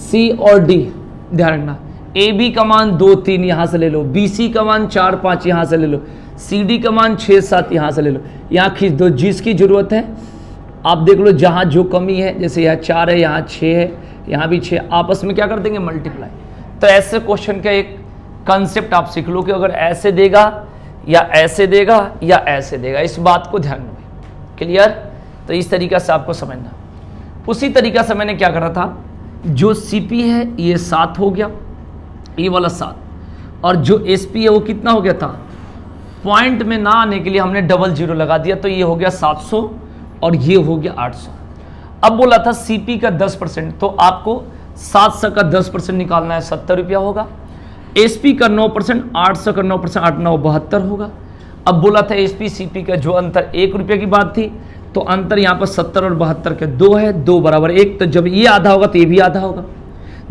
S1: C और D, ध्यान रखना। AB का मान 2-3 यहाँ से ले लो, BC का मान 4-5 यहाँ से ले लो, CD का मान 6-7 यहाँ से ले लो, यहाँ खींच दो जिसकी जरूरत है। आप देख लो जहाँ जो कमी है, जैसे यहाँ 4 है, यहाँ 6 है, यहाँ भी 6, आपस में क्या कर देंगे, मल्टीप्लाई। तो ऐसे क्वेश्चन का एक कंसेप्ट आप सीख लो कि अगर ऐसे देगा या ऐसे देगा या ऐसे देगा, इस बात को ध्यान में। क्लियर? तो इस तरीका से आपको समझना। उसी तरीका से मैंने क्या करा था, जो CP है ये 7 हो गया, ये वाला 7, और जो SP है वो कितना हो गया था, पॉइंट में ना आने के लिए हमने डबल 0 लगा दिया, तो ये हो गया 700 और ये हो गया 800। अब बोला था CP का 10%, तो आपको 700 का 10% निकालना है, 70 रुपया होगा। SP का 9%, 800 का 9%, 8 9 72 होगा। अब बोला था SP CP का जो अंतर 1 रुपये की बात थी, तो अंतर यहाँ पर 70 और 72 के 2 है, 2 बराबर 1, तो जब ये आधा होगा तो ये भी आधा होगा,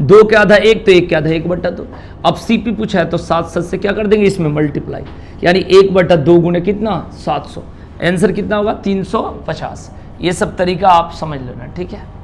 S1: 2 के आधा 1, तो 1 के आधा 1/2। अब CP पूछा है तो 7 से क्या कर देंगे, इसमें मल्टीप्लाई, यानी 1/2 गुणे कितना, 700। आंसर कितना होगा, 350। ये सब तरीका आप समझ लेना, ठीक है।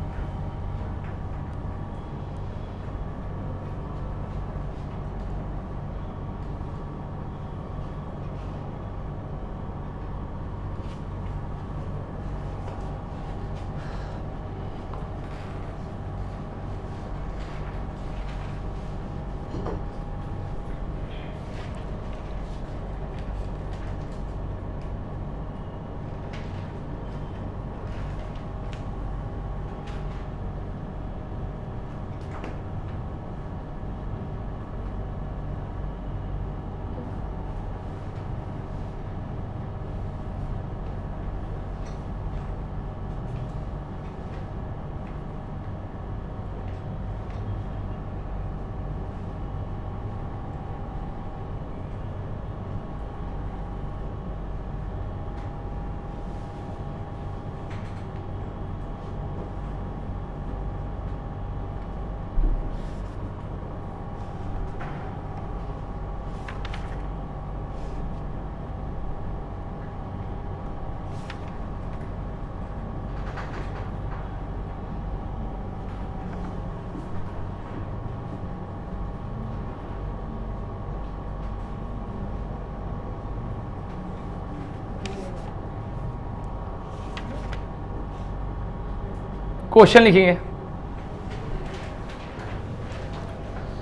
S1: क्वेश्चन लिखेंगे,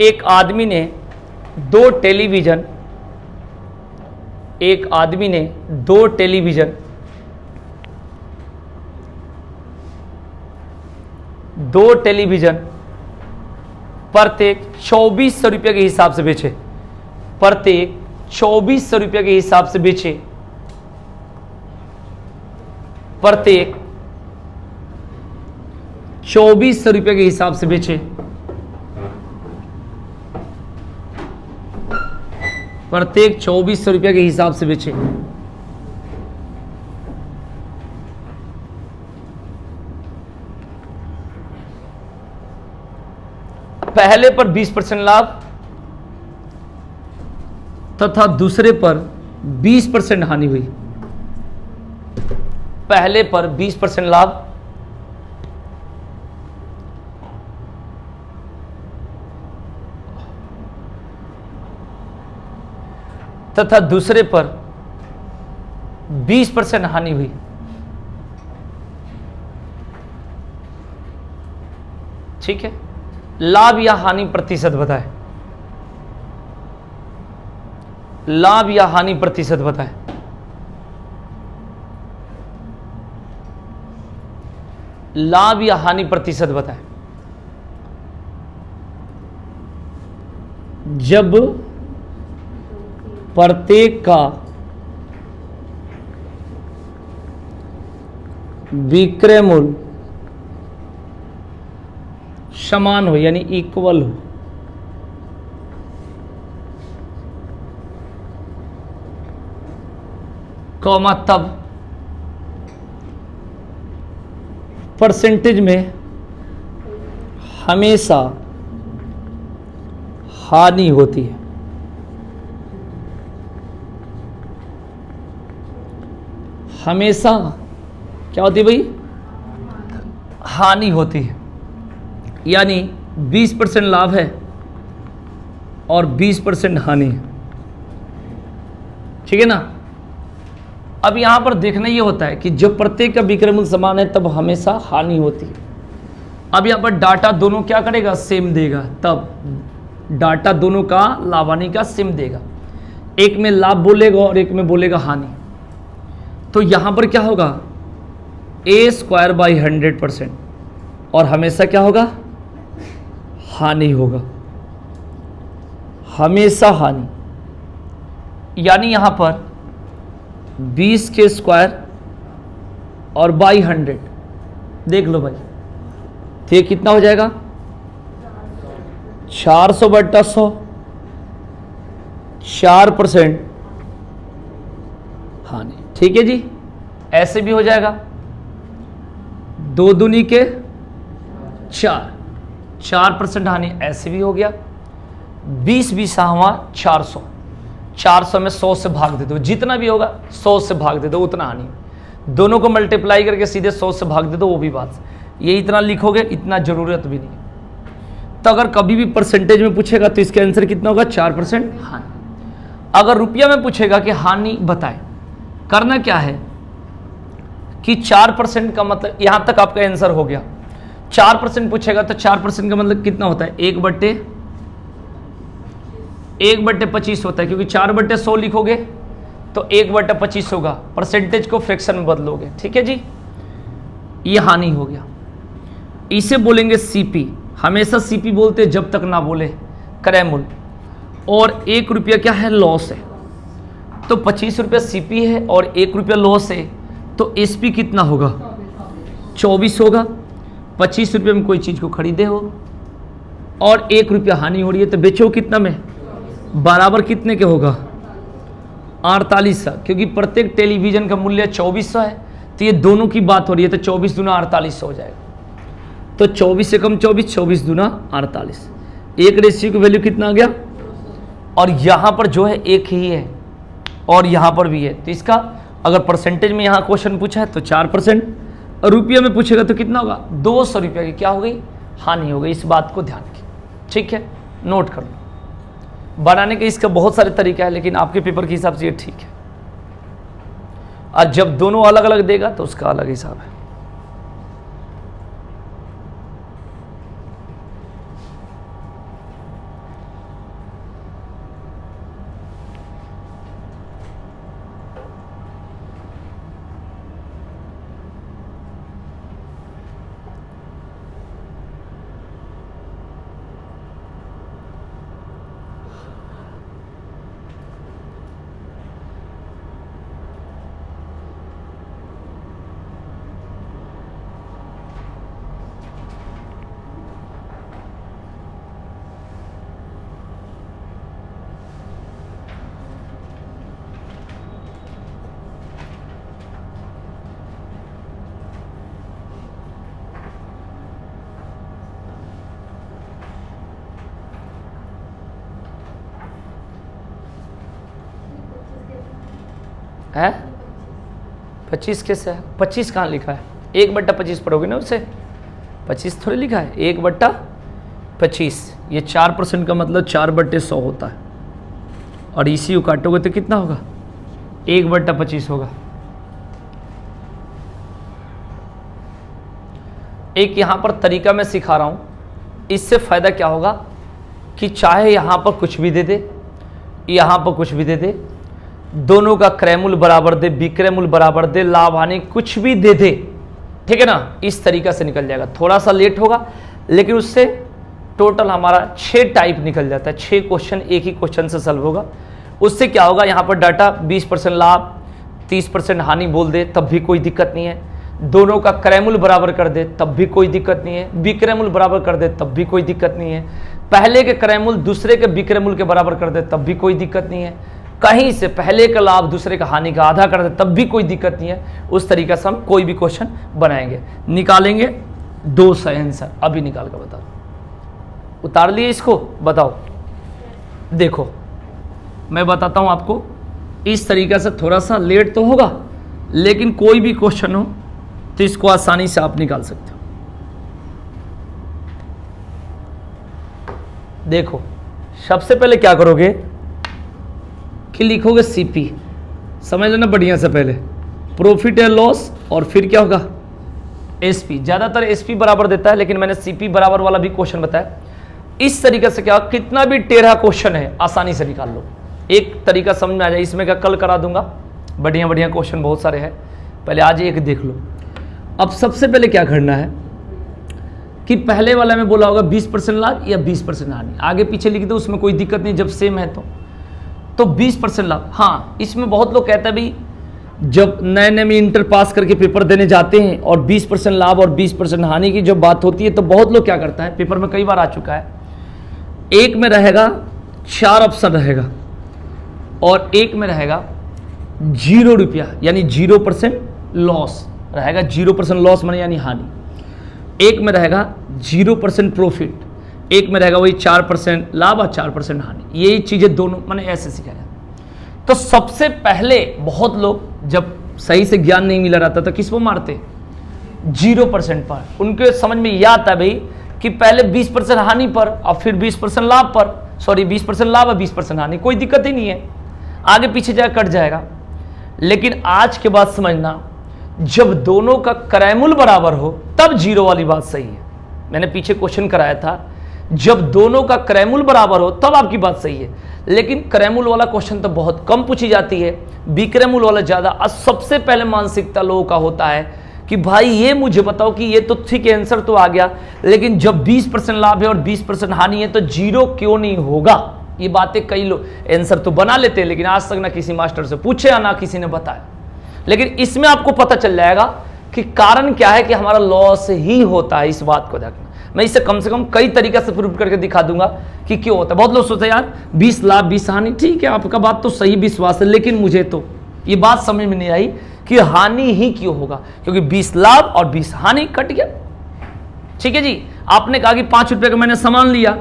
S1: एक आदमी ने 2 टेलीविजन, एक आदमी ने 2 टेलीविजन, 2 टेलीविजन प्रत्येक 2400 रुपये के हिसाब से बेचे, प्रत्येक 2400 रुपये के हिसाब से बेचे, प्रत्येक 2400 रुपये के हिसाब से बेचे, प्रत्येक 2400 रुपये के हिसाब से बेचे। पहले पर 20% लाभ तथा दूसरे पर 20% हानि हुई। पहले पर 20% लाभ तथा दूसरे पर 20% हानि हुई। ठीक है, लाभ या हानि प्रतिशत बताए, लाभ या हानि प्रतिशत बताए। लाभ या हानि प्रतिशत बताए। जब प्रत्येक का विक्रय मूल्य समान हो, यानी इक्वल हो, कॉमा तब परसेंटेज में हमेशा हानि होती है। हमेशा क्या होती है भाई? हानि होती है। यानी 20% लाभ है और 20% हानि है। ठीक है ना? अब यहां पर देखना ये होता है कि जब प्रत्येक का विक्रय मूल्य समान है तब हमेशा हानि होती है। अब यहां पर डाटा दोनों क्या करेगा? सेम देगा। तब डाटा दोनों का लाभ हानि का सेम देगा। एक में लाभ बोलेगा और एक में बोलेगा हानि। तो यहां पर क्या होगा? a² बाई 100% और हमेशा क्या होगा? हानि होगा। हमेशा हानि। यानी यहां पर 20 के स्क्वायर और बाई 100 देख लो भाई, तो ये कितना हो जाएगा? 400/100, 4% हानि। ठीक है जी, ऐसे भी हो जाएगा। 2 दूनी के 4, 4% हानि, ऐसे भी हो गया। 20 हुआ 400, 400 में 100 से भाग दे दो, जितना भी होगा 100 से भाग दे दो, उतना हानि। दोनों को मल्टीप्लाई करके सीधे 100 से भाग दे दो, वो भी बात। ये इतना लिखोगे, इतना जरूरत भी नहीं। तो अगर कभी भी परसेंटेज में पूछेगा तो इसका आंसर कितना होगा? 4% हानि। अगर रुपया में पूछेगा कि हानि बताए, करना क्या है कि 4% का मतलब, यहां तक आपका आंसर हो गया। 4% पूछेगा तो 4% का मतलब कितना होता है? 1/25 होता है, क्योंकि 4/100 लिखोगे तो 1/25 होगा। परसेंटेज को फ्रैक्शन में बदलोगे। ठीक है जी, ये हानि हो गया। इसे बोलेंगे सीपी। हमेशा सीपी बोलते हैं जब तक ना बोले क्रय मूल्य। और 1 रुपया क्या है? लॉस है। तो 25 रुपया सीपी है और 1 रुपया लॉस है, तो एसपी कितना होगा? 24 होगा। 25 रुपये में कोई चीज को खरीदे हो और 1 रुपया हानि हो रही है, तो बेचो कितना में? बराबर कितने के होगा? 4800। क्योंकि प्रत्येक टेलीविजन का मूल्य 2400 है, तो ये दोनों की बात हो रही है, तो 24 दूना 4800 हो जाएगा। तो 24 से कम 24, 24 दूना 48। एक रेशियो की वैल्यू कितना आ गया? और यहां पर जो है एक ही है और यहां पर भी है, तो इसका अगर परसेंटेज में यहां क्वेश्चन पूछा है तो 4%, और रुपये में पूछेगा तो कितना होगा? 200 रुपये की क्या हो गई? हानि हो गई। इस बात को ध्यान रखिए। ठीक है, नोट कर लो। बनाने के इसका बहुत सारे तरीका है, लेकिन आपके पेपर के हिसाब से ये ठीक है। और जब दोनों अलग अलग देगा तो उसका अलग हिसाब है। है 25 कैसे है? 25 कहाँ लिखा है? 1/25 पढ़ोगे ना उसे, 25 थोड़ी लिखा है, 1/25। ये 4% का मतलब 4/100 होता है, और इसी को काटोगे तो कितना होगा? 1/25 होगा। एक यहाँ पर तरीका मैं सिखा रहा हूँ, इससे फ़ायदा क्या होगा कि चाहे यहाँ पर कुछ भी दे दे, यहाँ पर कुछ भी दे दे, दोनों का क्रय मूल्य बराबर दे, विक्रय मूल्य बराबर दे, लाभ हानि कुछ भी दे दे, ठीक है ना, इस तरीका से निकल जाएगा। थोड़ा सा लेट होगा, लेकिन उससे टोटल हमारा 6 टाइप निकल जाता है। 6 क्वेश्चन एक ही क्वेश्चन से सॉल्व होगा। उससे क्या होगा, यहाँ पर डाटा 20% लाभ 30% हानि बोल दे तब भी कोई दिक्कत नहीं है, दोनों का क्रय मूल्य बराबर कर दे तब भी कोई दिक्कत नहीं है, विक्रय मूल्य बराबर कर दे तब भी कोई दिक्कत नहीं है, पहले के क्रय मूल्य दूसरे के विक्रय मूल्य के बराबर कर दे तब भी कोई दिक्कत नहीं है, कहीं से पहले का लाभ दूसरे का हानि का आधा कर दे तब भी कोई दिक्कत नहीं है। उस तरीका से हम कोई भी क्वेश्चन बनाएंगे, निकालेंगे 200 आंसर। अभी निकाल कर बता, उतार लिए इसको, बताओ। देखो मैं बताता हूं आपको, इस तरीका से थोड़ा सा लेट तो होगा, लेकिन कोई भी क्वेश्चन हो तो इसको आसानी से आप निकाल सकते हो। देखो सबसे पहले क्या करोगे कि लिखोगे सीपी, समझ लेना बढ़िया से, पहले प्रॉफिट एंड लॉस, और फिर क्या होगा एसपी। ज्यादातर एसपी बराबर देता है, लेकिन मैंने सीपी बराबर वाला भी क्वेश्चन बताया। इस तरीके से क्या, कितना भी टेढ़ा क्वेश्चन है आसानी से निकाल लो। एक तरीका समझ में आ जाए, इसमें क्या कल करा दूंगा, बढ़िया बढ़िया क्वेश्चन बहुत सारे हैं, पहले आज एक देख लो। अब सबसे पहले क्या करना है कि पहले वाला में बोला होगा 20% लाभ या 20% हानि, आगे पीछे लिख दो, उसमें कोई दिक्कत नहीं जब सेम है तो 20% लाभ। हाँ, इसमें बहुत लोग कहते हैं भाई जब नए नए में इंटर पास करके पेपर देने जाते हैं और 20% लाभ और 20% हानि की जब बात होती है तो बहुत लोग क्या करता है, पेपर में कई बार आ चुका है, एक में रहेगा 4 ऑप्शन रहेगा और एक में रहेगा 0 रुपया यानी 0% लॉस रहेगा, 0% लॉस माने यानी हानि। एक में रहेगा 0% प्रॉफिट, एक में रहेगा वही 4% लाभ और 4% हानि। यही चीजें दोनों मैंने ऐसे सिखाया। तो सबसे पहले बहुत लोग जब सही से ज्ञान नहीं मिला रहता तो किस पर मारते, 0% पर। उनके समझ में यह आता है भाई कि पहले 20% हानि पर और फिर 20% लाभ पर, सॉरी 20% लाभ और 20% हानि, कोई दिक्कत ही नहीं है, आगे पीछे जाकर कट जाएगा। लेकिन आज के बाद समझना, जब दोनों का क्रयमूल्य बराबर हो तब 0 वाली बात सही है। मैंने पीछे क्वेश्चन कराया था, जब दोनों का क्रयमूल्य बराबर हो तब आपकी बात सही है। लेकिन क्रयमूल्य वाला क्वेश्चन तो बहुत कम पूछी जाती है, विक्रयमूल्य वाला ज्यादा। और सबसे पहले मानसिकता लोगों का होता है कि भाई ये मुझे बताओ कि ये तो ठीक है, आंसर तो आ गया, लेकिन जब 20% लाभ है और 20% हानि है तो 0 क्यों नहीं होगा। ये बातें कई लोग आंसर तो बना लेते हैं, लेकिन आज तक ना किसी मास्टर से पूछे या ना किसी ने बताया। लेकिन इसमें आपको पता चल जाएगा कि कारण क्या है कि हमारा लॉस ही होता है। इस बात को देखना, मैं इसे कम से कम कई तरीके से प्रूव करके दिखा दूंगा कि क्यों होता है। बहुत लोग सोचते हैं यार 20 लाभ 20 हानि, ठीक है आपका बात तो सही विश्वास है, लेकिन मुझे तो ये बात समझ में नहीं आई कि हानि ही क्यों होगा, क्योंकि 20 लाभ और 20 हानि कट गया। ठीक है जी, आपने कहा कि 5 रुपए का मैंने सामान लिया,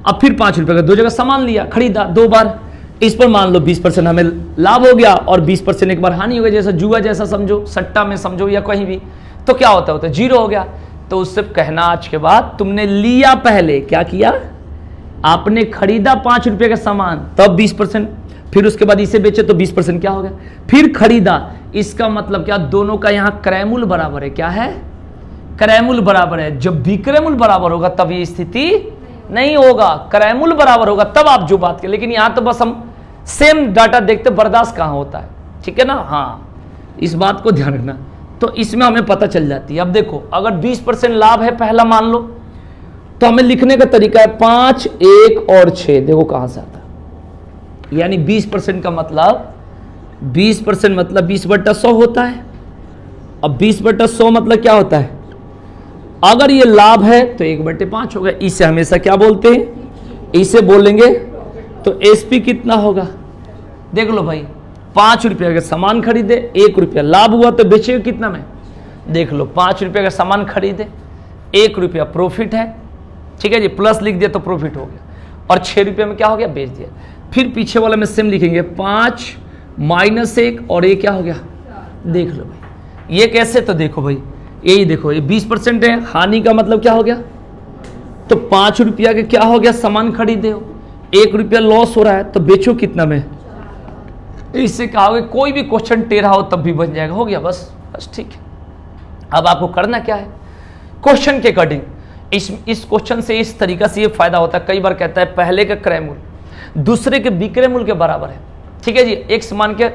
S1: अब फिर 5 रुपए का 2 जगह सामान लिया, खरीदा 2 बार, इस पर मान लो 20% हमें लाभ हो गया और 20% एक बार हानि हो गया, जैसा जुआ जैसा समझो, सट्टा में समझो या कहीं भी, तो क्या होता है 0 हो गया। तो उससे कहना आज के बाद तुमने लिया, पहले क्या किया, आपने खरीदा 5 रुपए का सामान तब 20%, फिर उसके बाद इसे बेचे तो 20% क्या हो गया, फिर खरीदा। इसका मतलब क्या, दोनों का यहां क्रयमूल्य बराबर है। क्या है, क्रयमूल्य बराबर है। जब विक्रयमूल्य बराबर होगा तब ये स्थिति नहीं होगा, क्रयमूल्य बराबर होगा तब आप जो बात करें। लेकिन यहां तो बस हम सेम डाटा देखते, बर्दाश्त कहां होता है, ठीक है ना। हाँ, इस बात को ध्यान रखना, तो इसमें हमें पता चल जाती है। अब देखो, अगर 20% लाभ है पहला मान लो, तो हमें लिखने का तरीका है 5, 1 और 6। देखो कहां से आता है, यानी 20% का मतलब 20% मतलब 20/100 होता है। अब 20/100 मतलब क्या होता है, अगर ये लाभ है तो 1/5 होगा। इसे हमेशा क्या बोलते हैं, इसे बोलेंगे तो एसपी कितना होगा। देख लो भाई, 5 रुपये का सामान खरीदे, 1 रुपया लाभ हुआ तो बेचेगा कितना में, देख लो 5 रुपये का सामान खरीदे, 1 रुपया प्रॉफिट है, ठीक है जी, प्लस लिख दिया तो प्रॉफिट हो गया, और 6 रुपये में क्या हो गया, बेच दिया। फिर पीछे वाले में सेम लिखेंगे 5 - 1 और ये क्या हो गया, देख लो भाई ये कैसे, तो देखो भाई यही देखो, ये 20% है, हानि का मतलब क्या हो गया, तो 5 रुपया के क्या हो गया, सामान खरीदे हो, 1 रुपया लॉस हो रहा है तो बेचो कितना में। इससे क्या होगा, कोई भी क्वेश्चन टेढ़ा हो तब भी बन जाएगा, हो गया बस ठीक है। अब आपको करना क्या है, क्वेश्चन के अकॉर्डिंग इस क्वेश्चन से इस तरीका से ये फायदा होता है। कई बार कहता है पहले का क्रय मूल्य दूसरे के विक्रय मूल्य के बराबर है, ठीक है जी, एक समान के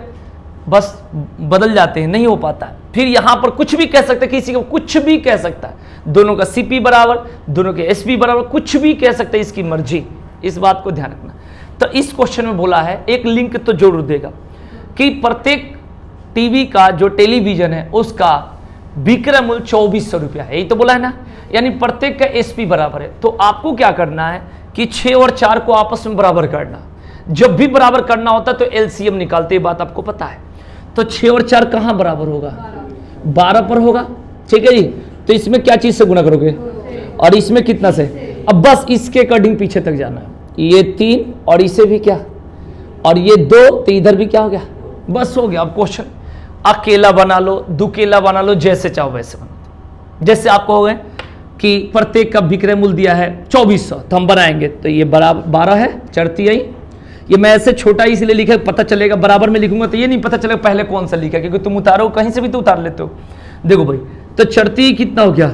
S1: बस बदल जाते हैं, नहीं हो पाता है। फिर यहां पर कुछ भी कह सकते हैं, किसी को कुछ भी कह सकता है, दोनों का सीपी बराबर, दोनों के एसपी बराबर, कुछ भी कह सकते हैं, इसकी मर्जी। इस बात को ध्यान रखना। तो इस क्वेश्चन में बोला है, एक लिंक तो जरूर देगा कि प्रत्येक टीवी का जो टेलीविजन है उसका विक्रय मूल्य 2400 रुपया है, यही तो बोला है ना, यानी प्रत्येक का एसपी बराबर है। तो आपको क्या करना है कि 6 और 4 को आपस में बराबर करना, जब भी बराबर करना होता तो एलसीएम निकालते, ये बात आपको पता है। तो 6 और 4 कहां बराबर होगा? 12 पर होगा, ठीक है जी। तो इसमें क्या चीज से गुना करोगे? और इसमें कितना से? अब बस इसके अकॉर्डिंग पीछे तक जाना है। ये 3 और इसे भी क्या, और ये 2, तो इधर भी क्या हो गया? बस हो गया। अब क्वेश्चन अकेला बना लो, दुकेला बना लो, जैसे चाहो वैसे बना दो। जैसे आपको हो गए कि प्रत्येक का विक्रय मूल्य दिया है 2400, तो हम बनाएंगे तो ये बराबर 12 है, चढ़ती आई। ये मैं ऐसे छोटा ही इसलिए लिखा, पता चलेगा बराबर में लिखूंगा तो ये नहीं पता चलेगा पहले कौन सा लिखा, क्योंकि तुम उतारो कहीं से भी तो उतार लेते हो। देखो भाई, तो चढ़ती ही कितना हो गया?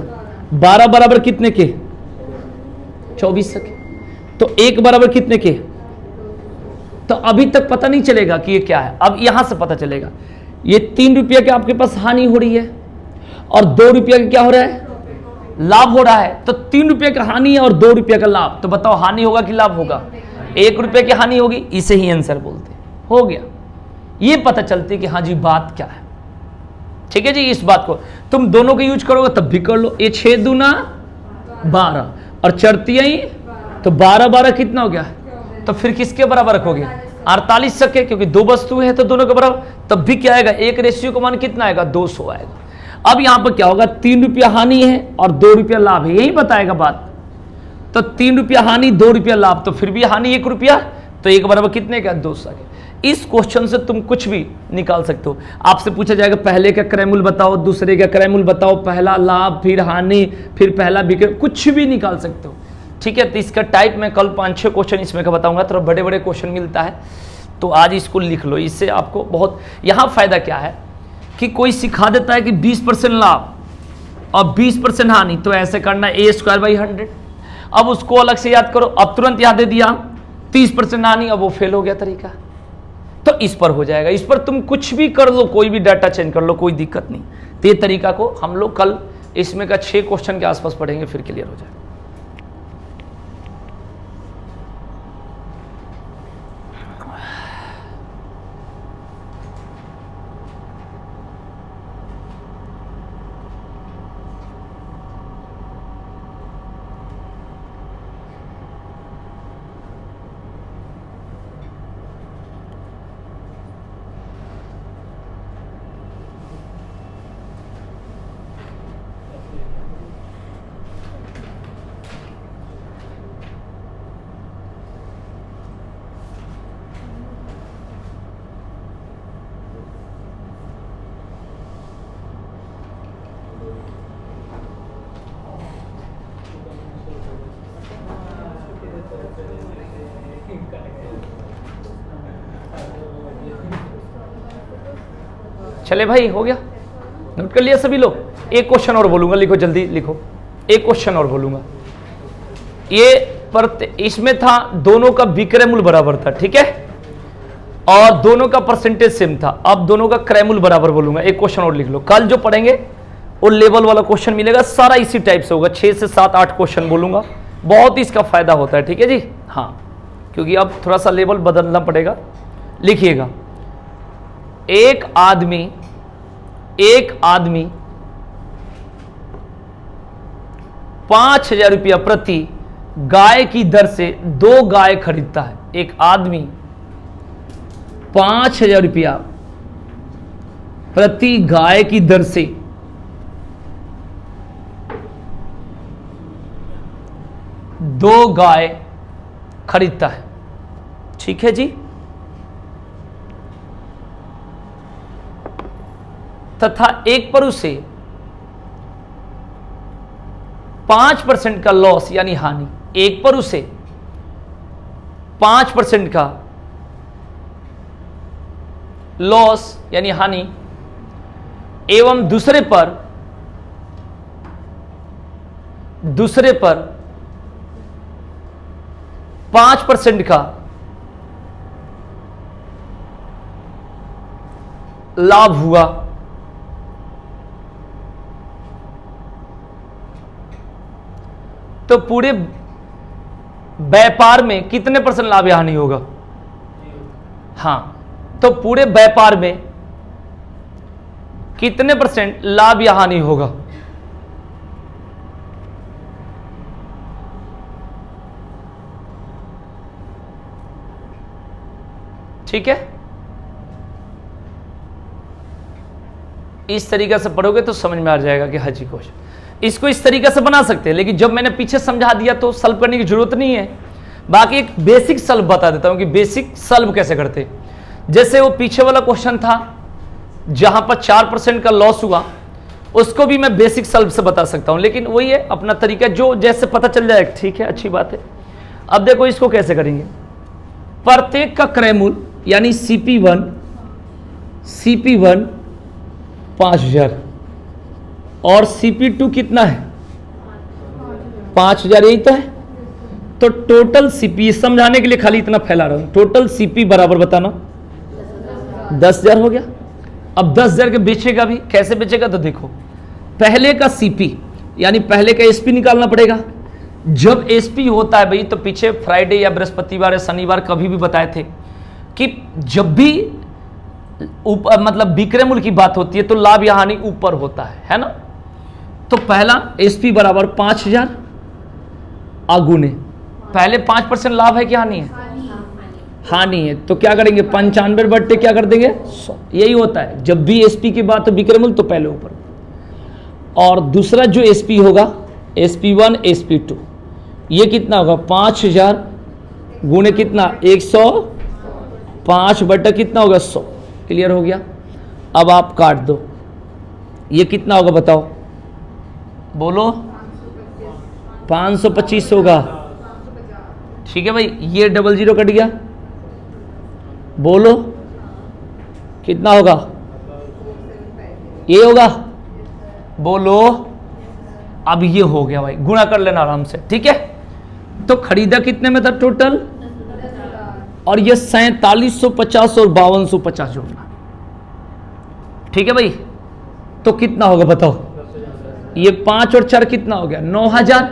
S1: 12 बराबर कितने के? 2400 के। तो 1 बराबर कितने के? तो अभी तक पता नहीं चलेगा कि ये क्या है, अब यहां से पता चलेगा। ये 3 रुपया के आपके पास हानि हो रही है और 2 रुपया का क्या हो रहा है? लाभ हो रहा है। तो 3 रुपये का हानि है और 2 रुपये का लाभ, तो बताओ हानि होगा कि लाभ होगा? 1 रुपये की हानि होगी, इसे ही आंसर बोलते हैं। हो गया, ये पता चलती कि हाँ जी बात क्या है। ठीक है जी, इस बात को तुम दोनों को यूज करोगे तब भी कर लो। ये 6 दूना 12 और चढ़ती आई तो 12 12 कितना हो गया? तो फिर किसके बराबर रखोगे? 48 के, क्योंकि 2 वस्तु है तो दोनों के बराबर। तब भी क्या आएगा? एक रेशियो का मान कितना आएगा? 200 आएगा। अब यहां पर क्या होगा? 3 रुपया हानि है और 2 रुपया लाभ है, यही बताएगा बात। तो 3 रुपया हानि 2 रुपया लाभ, तो फिर भी हानि 1 रुपया, तो 1 बराबर कितने का? 200 के। इस क्वेश्चन से तुम कुछ भी निकाल सकते हो। आपसे पूछा जाएगा पहले का क्रय मूल्य बताओ, दूसरे का क्रय मूल्य बताओ, पहला लाभ, फिर हानि, फिर पहला विक्रय, कुछ भी निकाल सकते हो। ठीक है, तो इसका टाइप मैं कल 5-6 क्वेश्चन इसमें का बताऊंगा। थोड़ा बड़े बड़े क्वेश्चन मिलता है, तो आज इसको लिख लो। इससे आपको बहुत यहाँ फायदा क्या है कि कोई सिखा देता है कि 20% लाभ और 20% हानि, तो ऐसे करना a²/100। अब उसको अलग से याद करो। अब तुरंत याद दे दिया 30% हानि, अब वो फेल हो गया तरीका। तो इस पर हो जाएगा, इस पर तुम कुछ भी कर लो, कोई भी डाटा चेंज कर लो, कोई दिक्कत नहीं। तो ये तरीका को हम लोग कल इसमें का 6 क्वेश्चन के आसपास पढ़ेंगे, फिर क्लियर हो जाएगा। चले भाई, हो गया? नोट कर लिया सभी लोग? एक क्वेश्चन और बोलूंगा, लिखो जल्दी लिखो। एक क्वेश्चन और बोलूंगा। ये इसमें था दोनों का विक्रय मूल्य बराबर था, ठीक है, और दोनों का परसेंटेज सेम था। अब दोनों का क्रय मूल्य बराबर बोलूंगा। एक क्वेश्चन और लिख लो, कल जो पढ़ेंगे वो लेवल वाला क्वेश्चन मिलेगा, सारा इसी टाइप से होगा। 6 से 7-8 क्वेश्चन बोलूंगा, बहुत ही इसका फायदा होता है। ठीक है जी, हाँ, क्योंकि अब थोड़ा सा लेवल बदलना पड़ेगा। लिखिएगा, एक आदमी 5,000 रुपया प्रति गाय की दर से 2 गाय खरीदता है। एक आदमी 5,000 रुपया प्रति गाय की दर से 2 गाय खरीदता है। ठीक है जी, तथा एक पर उसे 5% का लॉस यानी हानि, एक पर उसे 5% का लॉस यानी हानि, एवं दूसरे पर 5% का लाभ हुआ, तो पूरे व्यापार में कितने % लाभ या हानि होगा? हाँ, तो पूरे व्यापार में कितने % लाभ या हानि होगा? ठीक है, इस तरीके से पढ़ोगे तो समझ में आ जाएगा कि हाजी क्वेश्चन। इसको इस तरीके से बना सकते हैं, लेकिन जब मैंने पीछे समझा दिया तो सॉल्व करने की जरूरत नहीं है। बाकी एक बेसिक सॉल्व बता देता हूं कि बेसिक सॉल्व कैसे करते हैं। जैसे वो पीछे वाला क्वेश्चन था जहां पर 4% का लॉस हुआ, उसको भी मैं बेसिक सॉल्व से बता सकता हूं, लेकिन वही है अपना तरीका, जो जैसे पता चल जाए ठीक है, अच्छी बात है। अब देखो इसको कैसे करेंगे। प्रत्येक का क्रय मूल्य यानी CP1 5000 और CP2 कितना है 5000, यही तो है। तो टोटल CP, समझाने के लिए खाली इतना फैला रहा हूं, टोटल CP बराबर बताना 10,000 हो गया। अब 10,000 के बेचेगा भी, कैसे बेचेगा तो देखो, पहले का CP यानी पहले का SP निकालना पड़ेगा। जब SP होता है भाई, तो पीछे फ्राइडे या बृहस्पतिवार या शनिवार कभी भी बताए थे कि जब भी मतलब विक्रय मूल्य की बात होती है तो लाभ या हानि ऊपर होता है ना। तो पहला SP बराबर 5000 आगुने, पहले 5% लाभ है कि हानि है, हानि है, तो क्या करेंगे 95 बट्टे क्या कर देंगे 100। यही होता है जब भी SP की बात हो विक्रय मूल्य तो पहले ऊपर। और दूसरा जो SP होगा SP1 SP2, ये कितना होगा 5000 गुणे कितना 105 बट्टा कितना होगा 100। क्लियर हो गया। अब आप काट दो, ये कितना होगा बताओ, बोलो 525 होगा। ठीक है भाई, ये 00 कट गया, बोलो कितना होगा, ये होगा, बोलो। अब ये हो गया भाई, गुणा कर लेना आराम से, ठीक है। तो खरीदा कितने में था टोटल, और ये 4750 और 5250 जोड़ना, ठीक है भाई। तो कितना होगा बताओ, ये 5 और 4 कितना हो गया 9000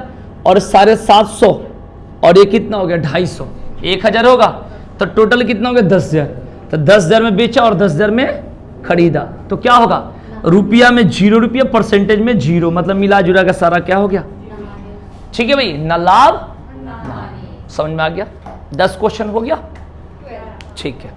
S1: और 750 और ये कितना हो गया 250, 1000 होगा। तो टोटल कितना हो गया 10,000। तो 10,000 में बेचा और 10,000 में खरीदा, तो क्या होगा रुपया में 0 रुपया, परसेंटेज में 0, मतलब मिला जुला का सारा क्या हो गया, ठीक है भाई, ना लाभ ना। समझ में आ गया, 10 क्वेश्चन हो गया, ठीक है।